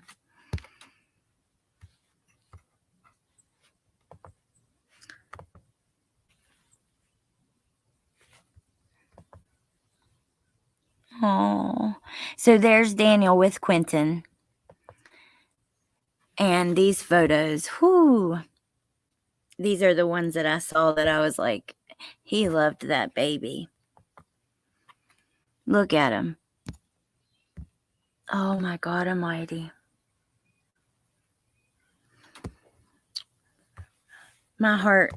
Oh. So there's Daniel with Quentin. And these photos, whoo, these are the ones that I saw that I was like, he loved that baby. Look at him. Oh my God almighty. My heart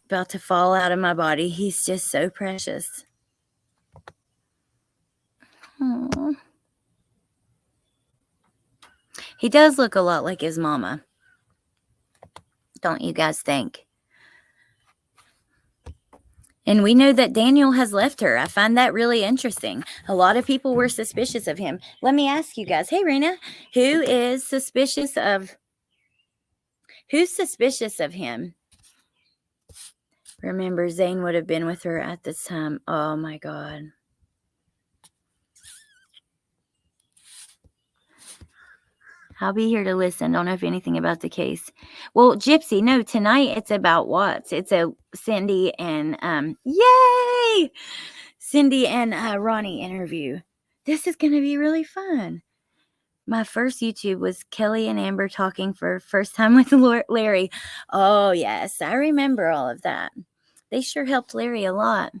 about to fall out of my body. He's just so precious. Aww. He does look a lot like his mama. Don't you guys think? And we know that Daniel has left her. I find that really interesting. A lot of people were suspicious of him. Let me ask you guys. Hey, Rena, who's suspicious of him? Remember, Zane would have been with her at this time. Oh my God. I'll be here to listen. Don't know if anything about the case. Well, Gypsy, no, tonight it's about Watts. It's a Cindy and yay! Cindy and Ronnie interview. This is going to be really fun. My first YouTube was Kelly and Amber talking for first time with Larry. Oh, yes. I remember all of that. They sure helped Larry a lot.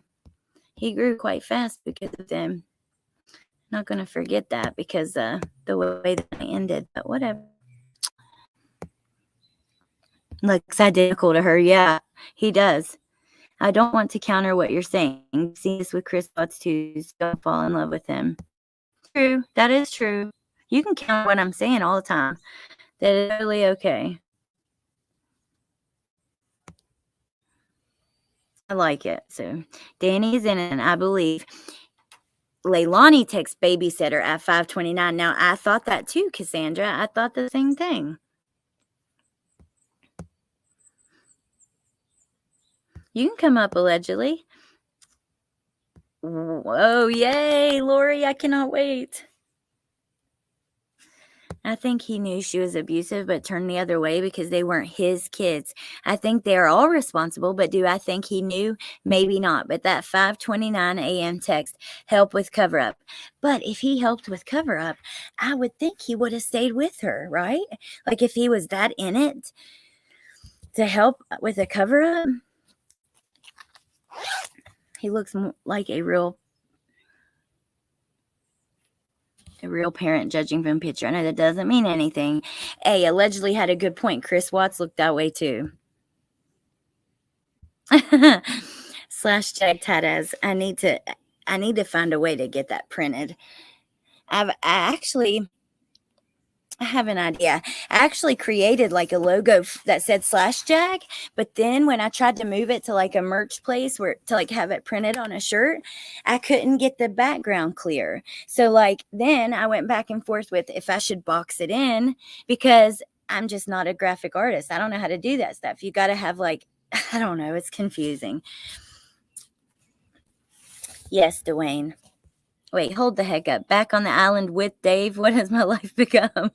He grew quite fast because of them. Not going to forget that because the way that I ended, but whatever. Looks identical to her. Yeah, he does. I don't want to counter what you're saying. See this with Chris Watts too. Don't fall in love with him. True. That is true. You can counter what I'm saying all the time. That is totally okay. I like it. So Danny is in it, and I believe. Leilani texts babysitter at 5:29. Now, I thought that too, Cassandra. I thought the same thing. You can come up, allegedly. Oh, yay, Lori. I cannot wait. I think he knew she was abusive, but turned the other way because they weren't his kids. I think they are all responsible, but do I think he knew? Maybe not. But that 5:29 a.m. text, help with cover up. But if he helped with cover up, I would think he would have stayed with her, right? Like if he was that in it to help with a cover up. He looks like a real parent judging from picture. I know that doesn't mean anything. A allegedly had a good point. Chris Watts looked that way too. Slash tag Tadaz. I need to find a way to get that printed. I have an idea. I actually created like a logo that said slash jag, but then when I tried to move it to like a merch place to like have it printed on a shirt, I couldn't get the background clear. So like then I went back and forth with if I should box it in because I'm just not a graphic artist. I don't know how to do that stuff. You got to have like, I don't know. It's confusing. Yes, Dwayne. Wait, hold the heck up. Back on the island with Dave. What has my life become?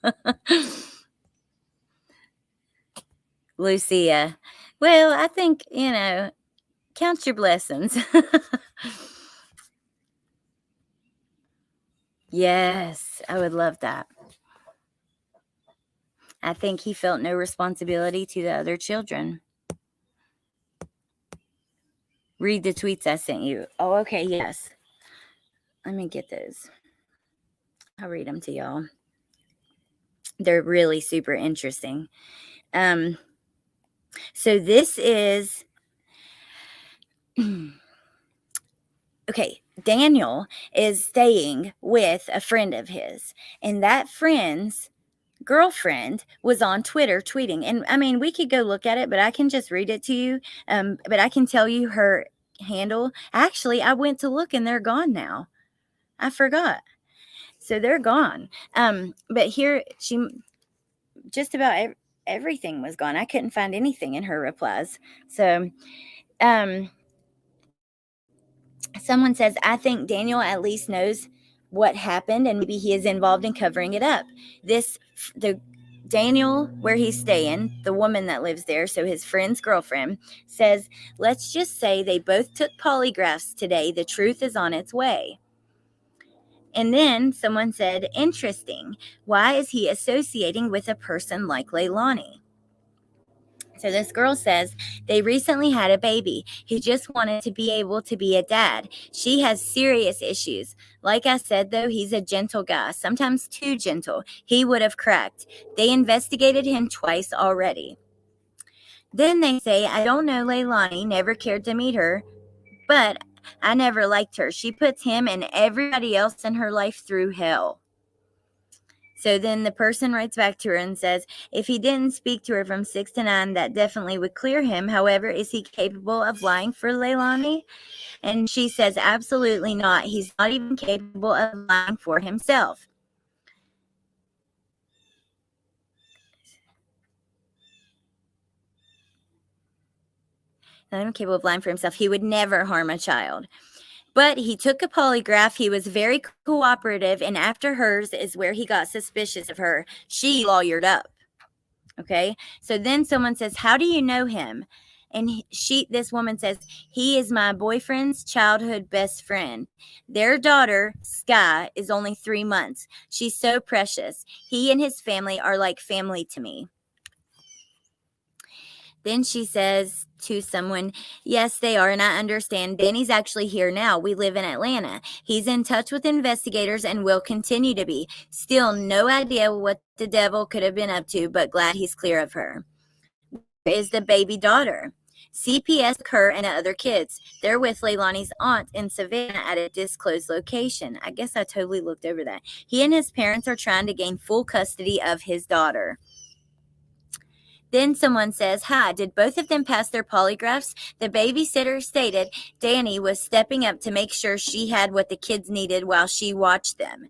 Lucia. Well, I think, count your blessings. Yes, I would love that. I think he felt no responsibility to the other children. Read the tweets I sent you. Oh, okay, yes. Let me get those. I'll read them to y'all. They're really super interesting. So this is okay. Daniel is staying with a friend of his, and that friend's girlfriend was on Twitter tweeting. And I mean, we could go look at it, but I can just read it to you. But I can tell you her handle. Actually, I went to look and they're gone now. I forgot. So they're gone. But here she just about everything was gone. I couldn't find anything in her replies. So someone says, I think Daniel at least knows what happened and maybe he is involved in covering it up. The Daniel, where he's staying, the woman that lives there, so his friend's girlfriend, says, let's just say they both took polygraphs today. The truth is on its way. And then someone said, interesting. Why is he associating with a person like Leilani? So this girl says they recently had a baby. He just wanted to be able to be a dad. She has serious issues. Like I said, though, he's a gentle guy, sometimes too gentle. He would have cracked. They investigated him twice already. Then they say, I don't know Leilani, never cared to meet her, but I never liked her. She puts him and everybody else in her life through hell. So then the person writes back to her and says, if he didn't speak to her from 6 to 9, that definitely would clear him. However, is he capable of lying for Leilani? And she says, absolutely not. He's not even capable of lying for himself. Not even capable of lying for himself. He would never harm a child. But he took a polygraph. He was very cooperative. And after hers is where he got suspicious of her. She lawyered up. Okay. So then someone says, how do you know him? And this woman says, he is my boyfriend's childhood best friend. Their daughter, Sky, is only 3 months. She's so precious. He and his family are like family to me. Then she says to someone, yes, they are, and I understand. Danny's actually here now. We live in Atlanta. He's in touch with investigators and will continue to be. Still no idea what the devil could have been up to, but glad he's clear of her. Where is the baby daughter? CPS, her, and other kids. They're with Leilani's aunt in Savannah at a disclosed location. I guess I totally looked over that. He and his parents are trying to gain full custody of his daughter. Then someone says, hi, did both of them pass their polygraphs? The babysitter stated Danny was stepping up to make sure she had what the kids needed while she watched them.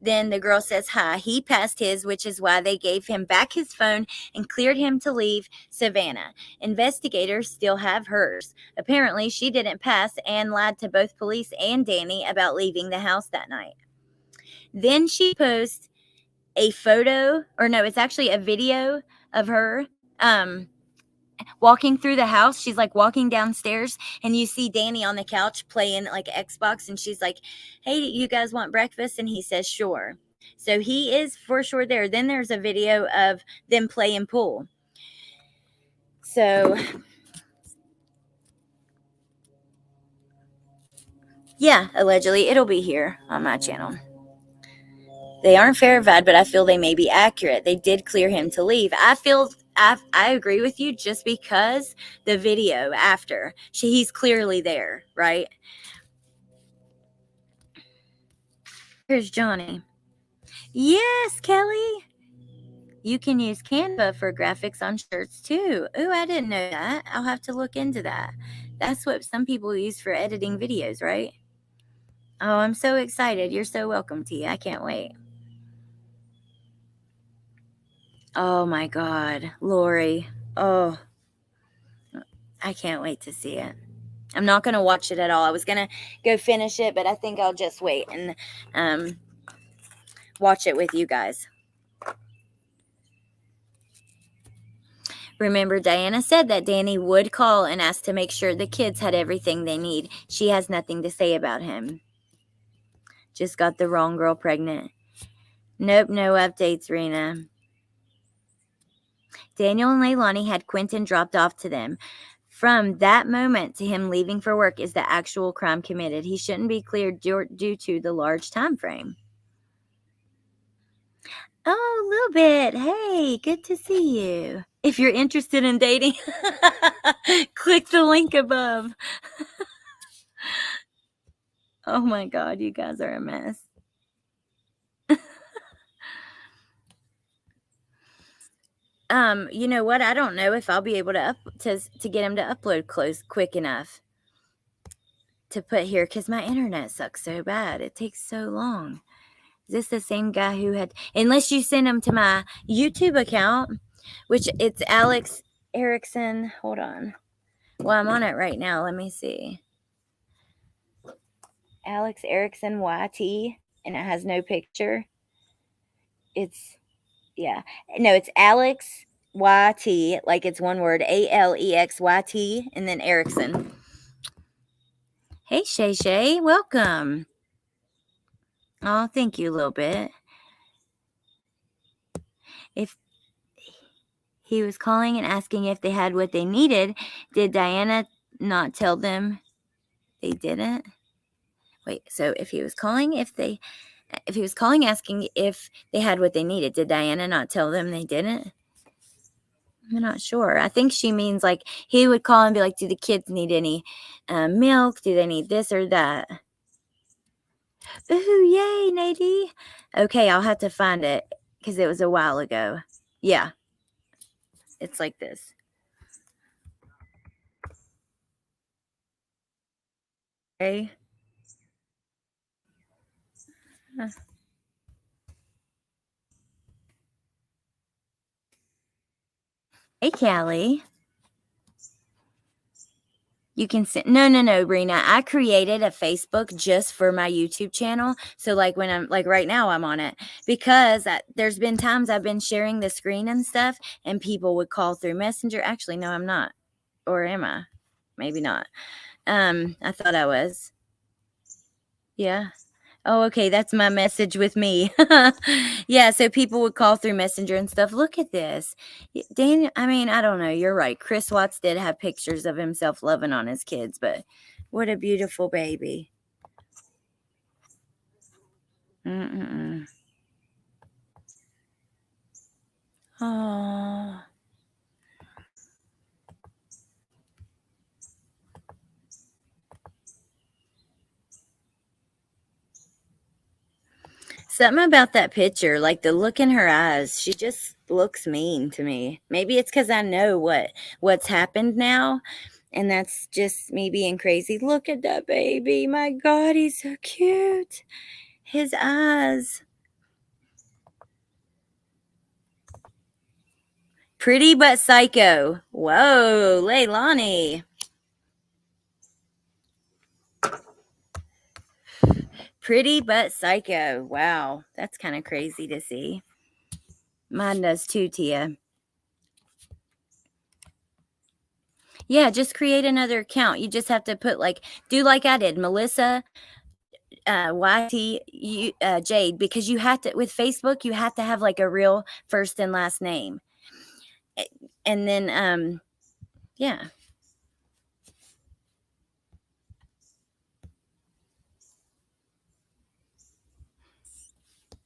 Then the girl says, hi, he passed his, which is why they gave him back his phone and cleared him to leave Savannah. Investigators still have hers. Apparently, she didn't pass and lied to both police and Danny about leaving the house that night. Then she posts a photo, or no, it's actually a video of her walking through the house. She's like walking downstairs and you see Danny on the couch playing like Xbox, and she's like, hey, you guys want breakfast? And he says, sure. So he is for sure there. Then there's a video of them playing pool. So yeah, allegedly it'll be here on my channel. They aren't verified, but I feel they may be accurate. They did clear him to leave. I agree with you, just because the video after, he's clearly there, right? Here's Johnny. Yes, Kelly. You can use Canva for graphics on shirts too. Ooh, I didn't know that. I'll have to look into that. That's what some people use for editing videos, right? Oh, I'm so excited. You're so welcome, T. I can't wait. Oh my God, Lori. Oh, I can't wait to see it. I'm not going to watch it at all. I was going to go finish it, but I think I'll just wait and watch it with you guys. Remember, Diana said that Danny would call and ask to make sure the kids had everything they need. She has nothing to say about him. Just got the wrong girl pregnant. Nope, no updates, Rena. Daniel and Leilani had Quentin dropped off to them. From that moment to him leaving for work is the actual crime committed. He shouldn't be cleared due to the large time frame. Oh, a little bit. Hey, good to see you. If you're interested in dating, click the link above. Oh my God, you guys are a mess. You know what? I don't know if I'll be able to get him to upload quick enough to put here, because my internet sucks so bad. It takes so long. Is this the same guy who had, unless you send him to my YouTube account, which it's Alex Erickson. Hold on. Well, I'm on it right now. Let me see. Alex Erickson YT, and it has no picture. It's, yeah. No, it's Alex YT, like it's one word, ALEXYT, and then Erickson. Hey, Shay Shay, welcome. Oh, thank you a little bit. If he was calling and asking if they had what they needed, did Diana not tell them they didn't? Wait, so if he was calling asking if they had what they needed, did Diana not tell them they didn't? I'm not sure. I think she means like he would call and be like, do the kids need any milk? Do they need this or that? Ooh, yay, Nadie. Okay, I'll have to find it because it was a while ago. Yeah, it's like this. Okay. Hey, Callie. You can send no, Brina. I created a Facebook just for my YouTube channel. So like when I'm like right now I'm on it because there's been times I've been sharing the screen and stuff and people would call through Messenger. Actually, no, I'm not. Or am I? Maybe not. I thought I was. Yeah. Oh, okay. That's my message with me. Yeah. So people would call through Messenger and stuff. Look at this. Daniel, I mean, I don't know. You're right. Chris Watts did have pictures of himself loving on his kids, but what a beautiful baby. Mm-mm-mm. Oh. Something about that picture, like the look in her eyes, she just looks mean to me. Maybe it's because I know what's happened now, and that's just me being crazy. Look at that baby. My God, he's so cute. His eyes. Pretty but psycho. Whoa, Leilani. Pretty but psycho. Wow, that's kind of crazy to see. Mine does too, Tia. Yeah, just create another account. You just have to put do like I did, Melissa Jade, because you have to with Facebook, you have to have like a real first and last name. And then yeah.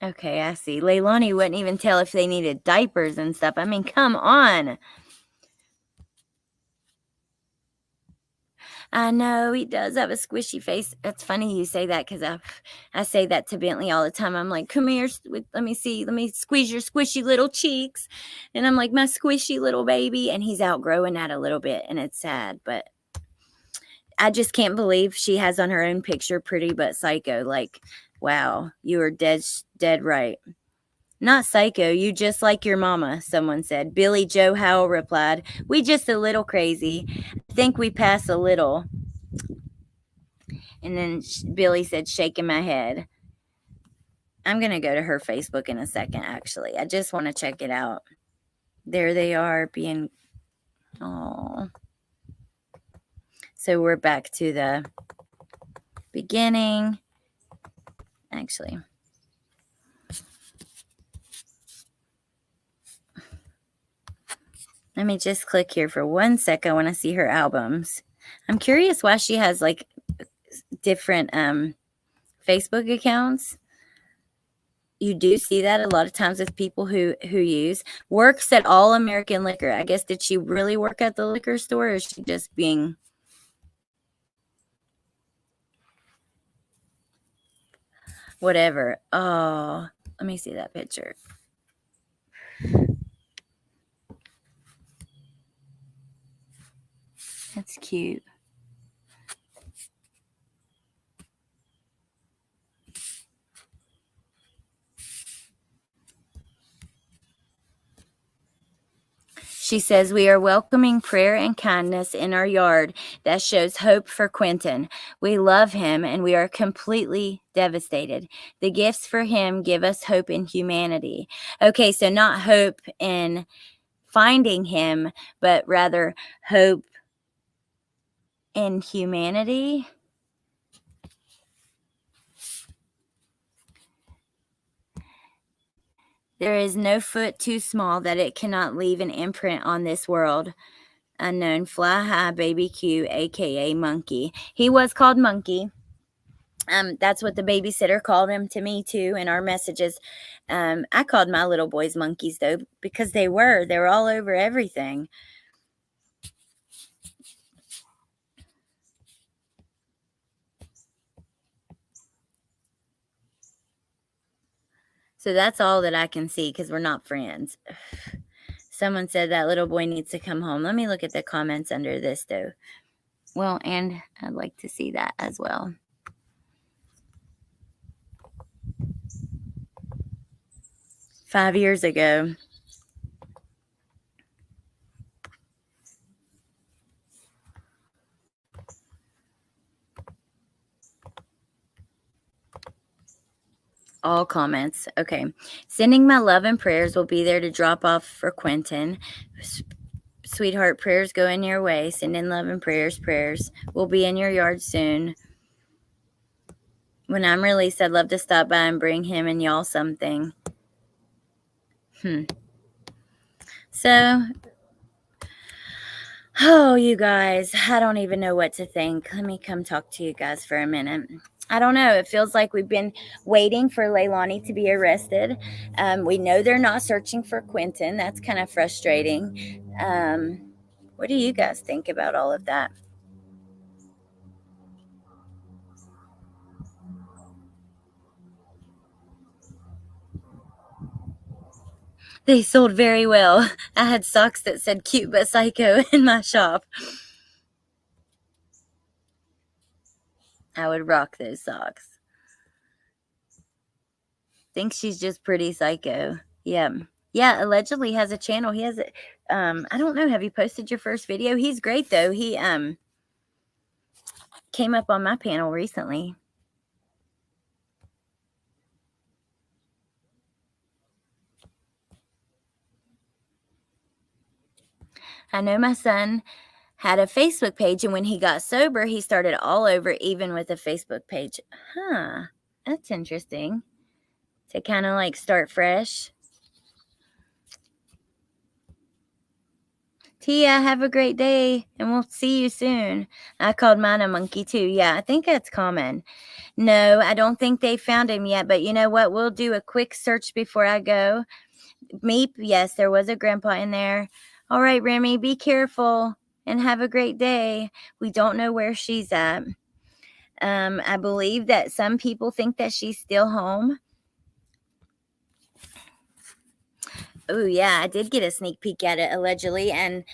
Okay, I see. Leilani wouldn't even tell if they needed diapers and stuff. I mean, come on. I know he does have a squishy face. It's funny you say that because I say that to Bentley all the time. I'm like, come here, let me see, let me squeeze your squishy little cheeks. And I'm like, my squishy little baby. And he's outgrowing that a little bit. And it's sad. But I just can't believe she has on her own picture pretty but psycho. Like, wow, you were dead right. Not psycho, you just like your mama, someone said. Billy Joe Howell replied, we just a little crazy. I think we pass a little. And then Billy said, shaking my head. I'm going to go to her Facebook in a second, actually. I just want to check it out. There they are being, oh. So we're back to the beginning. Actually, let me just click here for 1 second. I want to see her albums. I'm curious why she has like different Facebook accounts. You do see that a lot of times with people who use works at All American Liquor. I guess, did she really work at the liquor store, or is she just being whatever? Oh, let me see that picture. That's cute. She says, we are welcoming prayer and kindness in our yard that shows hope for Quentin. We love him and we are completely devastated. The gifts for him give us hope in humanity. Okay, so not hope in finding him, but rather hope in humanity. There is no foot too small that it cannot leave an imprint on this world. Unknown, fly high, baby Q, aka Monkey. He was called Monkey. That's what the babysitter called him to me too in our messages. I called my little boys monkeys though, because they were all over everything. So that's all that I can see because we're not friends. Someone said that little boy needs to come home. Let me look at the comments under this though. Well, and I'd like to see that as well. "5 years ago." All comments. Okay. "Sending my love and prayers. Will be there to drop off for Quentin. Sweetheart, prayers going your way. Send in love and prayers. Prayers. Will be in your yard soon. When I'm released, I'd love to stop by and bring him and y'all something." So, oh, you guys, I don't even know what to think. Let me come talk to you guys for a minute. I don't know. It feels like we've been waiting for Leilani to be arrested. We know they're not searching for Quinton. That's kind of frustrating. What do you guys think about all of that? They sold very well. I had socks that said "cute but psycho" in my shop. I would rock those socks. Think she's just pretty psycho. Yeah. Yeah, allegedly has a channel. He has I don't know, have you posted your first video? He's great though. He came up on my panel recently. I know my son had a Facebook page, and when he got sober, he started all over, even with a Facebook page. Huh. That's interesting. To kind of like start fresh. Tia, have a great day, and we'll see you soon. I called mine a monkey too. Yeah, I think that's common. No, I don't think they found him yet, but you know what? We'll do a quick search before I go. Meep, yes, there was a grandpa in there. All right, Remy, be careful and have a great day. We don't know where she's at. I believe that some people think that she's still home. Oh yeah, I did get a sneak peek at it allegedly, and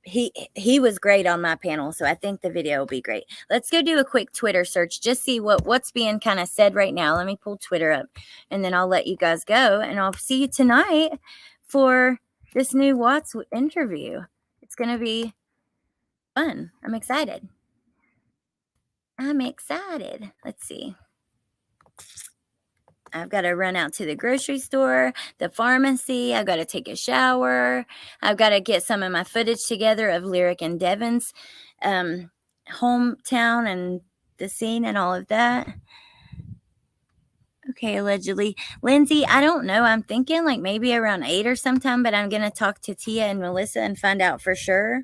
he was great on my panel, so I think the video will be great. Let's go do a quick Twitter search, just see what's being kind of said right now. Let me pull Twitter up, and then I'll let you guys go, and I'll see you tonight for this new Watts interview. It's gonna be fun. I'm excited. Let's see. I've got to run out to the grocery store, the pharmacy. I've got to take a shower. I've got to get some of my footage together of Lyric and Devin's hometown and the scene and all of that. Okay, allegedly. Lindsay, I don't know. I'm thinking like maybe around 8 or sometime, but I'm going to talk to Tia and Melissa and find out for sure.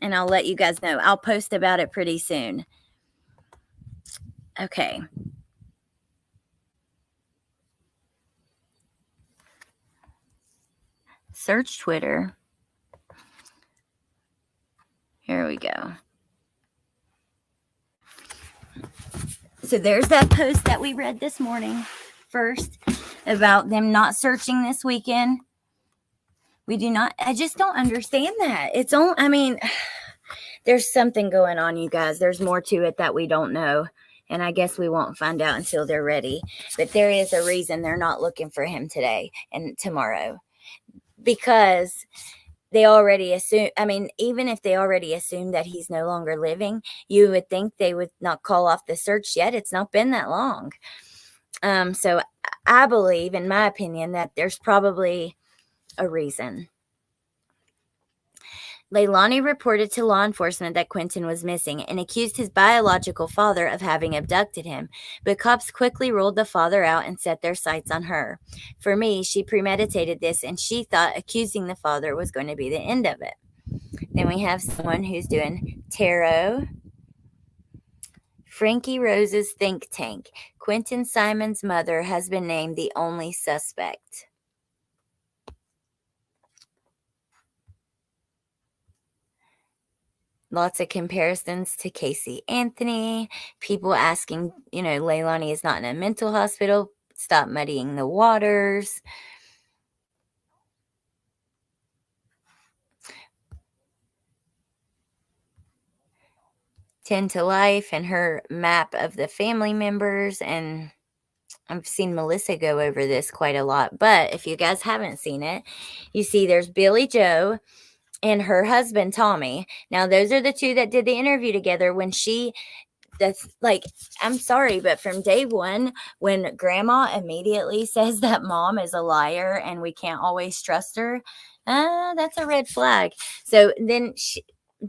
And I'll let you guys know. I'll post about it pretty soon. Okay. Search Twitter. Here we go. So there's that post that we read this morning first about them not searching this weekend. I just don't understand that. There's something going on, you guys. There's more to it that we don't know. And I guess we won't find out until they're ready. But there is a reason they're not looking for him today and tomorrow. Because they already assume, even if they already assume that he's no longer living, you would think they would not call off the search yet. It's not been that long. So I believe, in my opinion, that there's probably a reason. Leilani reported to law enforcement that Quentin was missing and accused his biological father of having abducted him, but cops quickly ruled the father out and set their sights on her. For me, she premeditated this and she thought accusing the father was going to be the end of it. Then we have someone who's doing tarot. Frankie Rose's think tank. Quinton Simon's mother has been named the only suspect. Lots of comparisons to Casey Anthony. People asking, Leilani is not in a mental hospital. Stop muddying the waters. Tend to Life and her map of the family members. And I've seen Melissa go over this quite a lot. But if you guys haven't seen it, you see there's Billy Joe and her husband, Tommy. Now, those are the two that did the interview together when that's like, I'm sorry, but from day one, when grandma immediately says that mom is a liar and we can't always trust her, that's a red flag. So then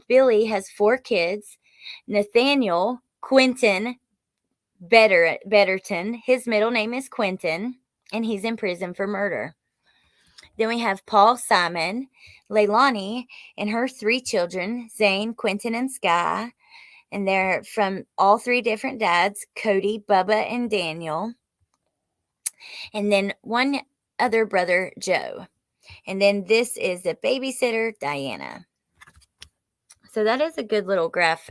Billy has 4 kids. Nathaniel Quinton Betterton, his middle name is Quentin, and he's in prison for murder. Then we have Paul Simon, Leilani, and her 3 children, Zane, Quentin, and Sky. And they're from all 3 different dads, Cody, Bubba, and Daniel. And then one other brother, Joe. And then this is the babysitter, Diana. So that is a good little graph.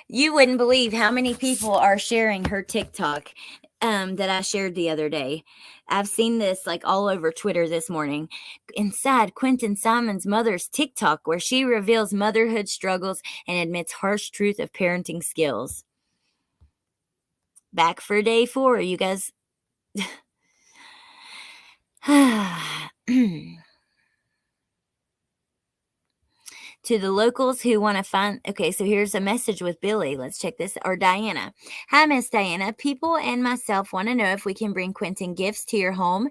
You wouldn't believe how many people are sharing her TikTok that I shared the other day. I've seen this like all over Twitter this morning. Inside Quinton Simon's mother's TikTok, where she reveals motherhood struggles and admits harsh truth of parenting skills. Back for day 4, you guys. To the locals who want to find, okay, so here's a message with Billy. Let's check this, or Diana. Hi, Miss Diana. People and myself want to know if we can bring Quentin gifts to your home.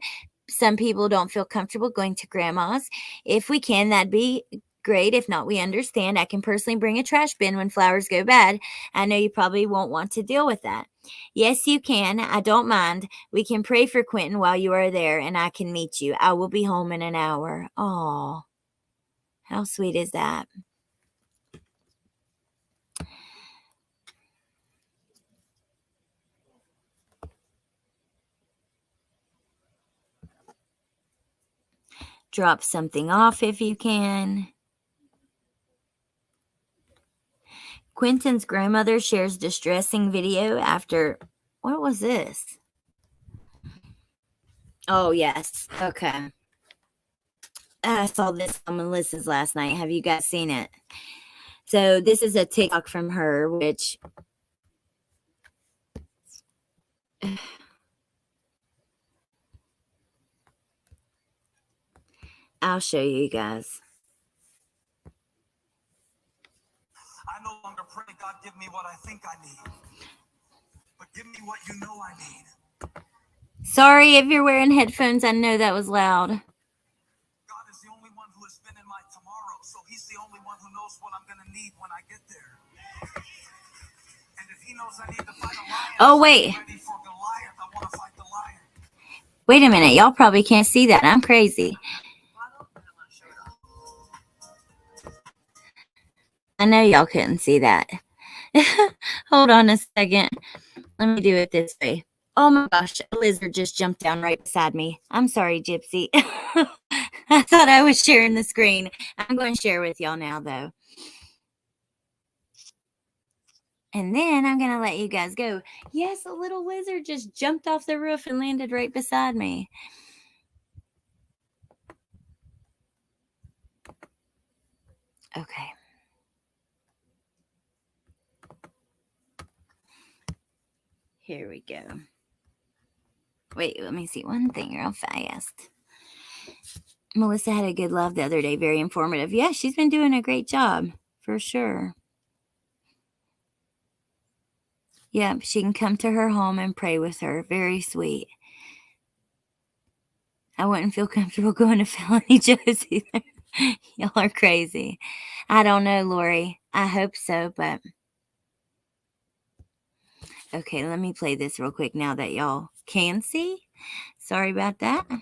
Some people don't feel comfortable going to grandma's. If we can, that'd be great. If not, we understand. I can personally bring a trash bin when flowers go bad. I know you probably won't want to deal with that. Yes, you can. I don't mind. We can pray for Quentin while you are there, and I can meet you. I will be home in an hour. Oh. How sweet is that? Drop something off if you can. Quentin's grandmother shares distressing video after, what was this? Oh, yes. Okay. I saw this on Melissa's last night. Have you guys seen it? So this is a TikTok from her, which I'll show you guys. I no longer pray, God, give me what I think I need, but give me what you know I need. Sorry if you're wearing headphones. I know that was loud. God is the only one who has been in my tomorrow, so he's the only one who knows what I'm going to need when I get there. And if he knows I need to fight a lion, oh, wait. I'm ready for Goliath. I want to fight the lion. Wait a minute. Y'all probably can't see that. I'm crazy. I know y'all couldn't see that. Hold on a second. Let me do it this way. Oh my gosh, a lizard just jumped down right beside me. I'm sorry, Gypsy. I thought I was sharing the screen. I'm going to share with y'all now, though. And then I'm going to let you guys go. Yes, a little lizard just jumped off the roof and landed right beside me. Okay. Here we go. Wait, let me see one thing real fast. Melissa had a good live the other day. Very informative. Yeah, she's been doing a great job, for sure. Yeah, she can come to her home and pray with her. Very sweet. I wouldn't feel comfortable going to felony Joe's either. Y'all are crazy. I don't know, Lori. I hope so, but okay, let me play this real quick now that y'all can see. Sorry about that. And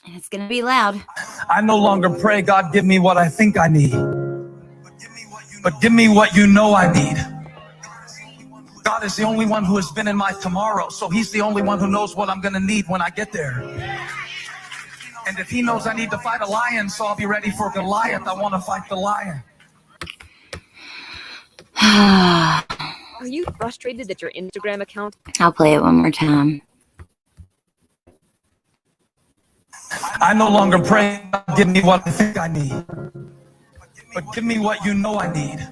it's going to be loud. I no longer pray, God, give me what I think I need, but give me what you know I need. God is the only one who has been in my tomorrow, so he's the only one who knows what I'm going to need when I get there. And if he knows I need to fight a lion, so I'll be ready for Goliath, I want to fight the lion. Are you frustrated that your Instagram account? I'll play it one more time. I no longer pray, God, give me what I think I need, but give me what you know I need.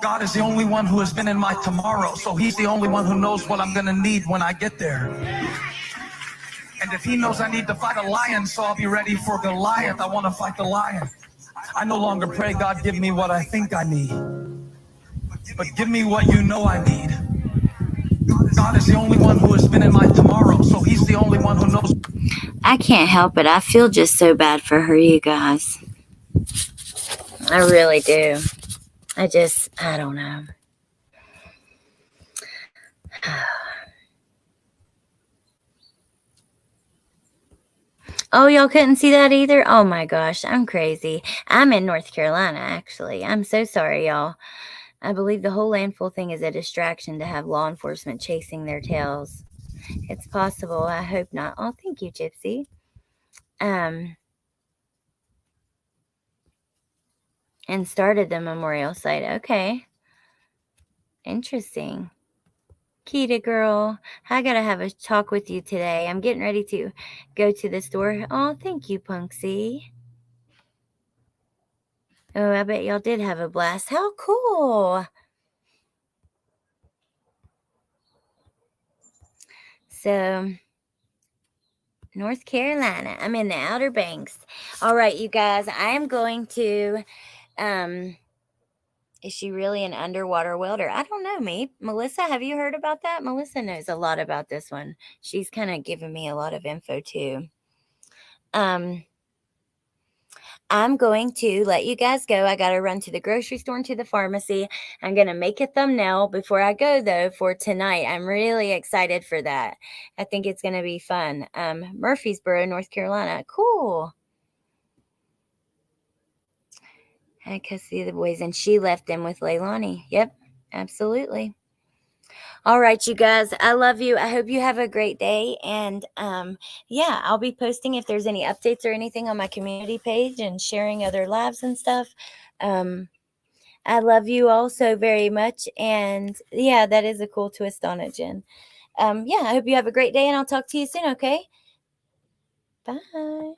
God is the only one who has been in my tomorrow, so he's the only one who knows what I'm going to need when I get there. And if he knows I need to fight a lion, so I'll be ready for Goliath, I want to fight the lion. I no longer pray, God, give me what I think I need, but give me what you know I need. God is the only one who has been in my tomorrow, so he's the only one who knows. I can't help it. I feel just so bad for her, you guys. I really do. I don't know. Oh, y'all couldn't see that either? Oh my gosh, I'm crazy. I'm in North Carolina, actually. I'm so sorry, y'all. I believe the whole landfill thing is a distraction to have law enforcement chasing their tails. It's possible. I hope not. Oh, thank you, Gypsy. And started the memorial site. Okay. Interesting. Kita girl, I gotta have a talk with you today. I'm getting ready to go to the store. Oh, thank you, Punksy. Oh, I bet y'all did have a blast. How cool. So, North Carolina. I'm in the Outer Banks. All right, you guys, I am going to, is she really an underwater welder? I don't know, me. Melissa, have you heard about that? Melissa knows a lot about this one. She's kind of giving me a lot of info too. I'm going to let you guys go. I got to run to the grocery store and to the pharmacy. I'm going to make a thumbnail before I go, though, for tonight. I'm really excited for that. I think it's going to be fun. Murfreesboro, North Carolina. Cool. I could see the boys, and she left them with Leilani. Yep, absolutely. All right, you guys, I love you. I hope you have a great day. And yeah, I'll be posting if there's any updates or anything on my community page and sharing other lives and stuff. I love you all so very much. And yeah, that is a cool twist on it, Jen. Yeah, I hope you have a great day, and I'll talk to you soon, okay? Bye.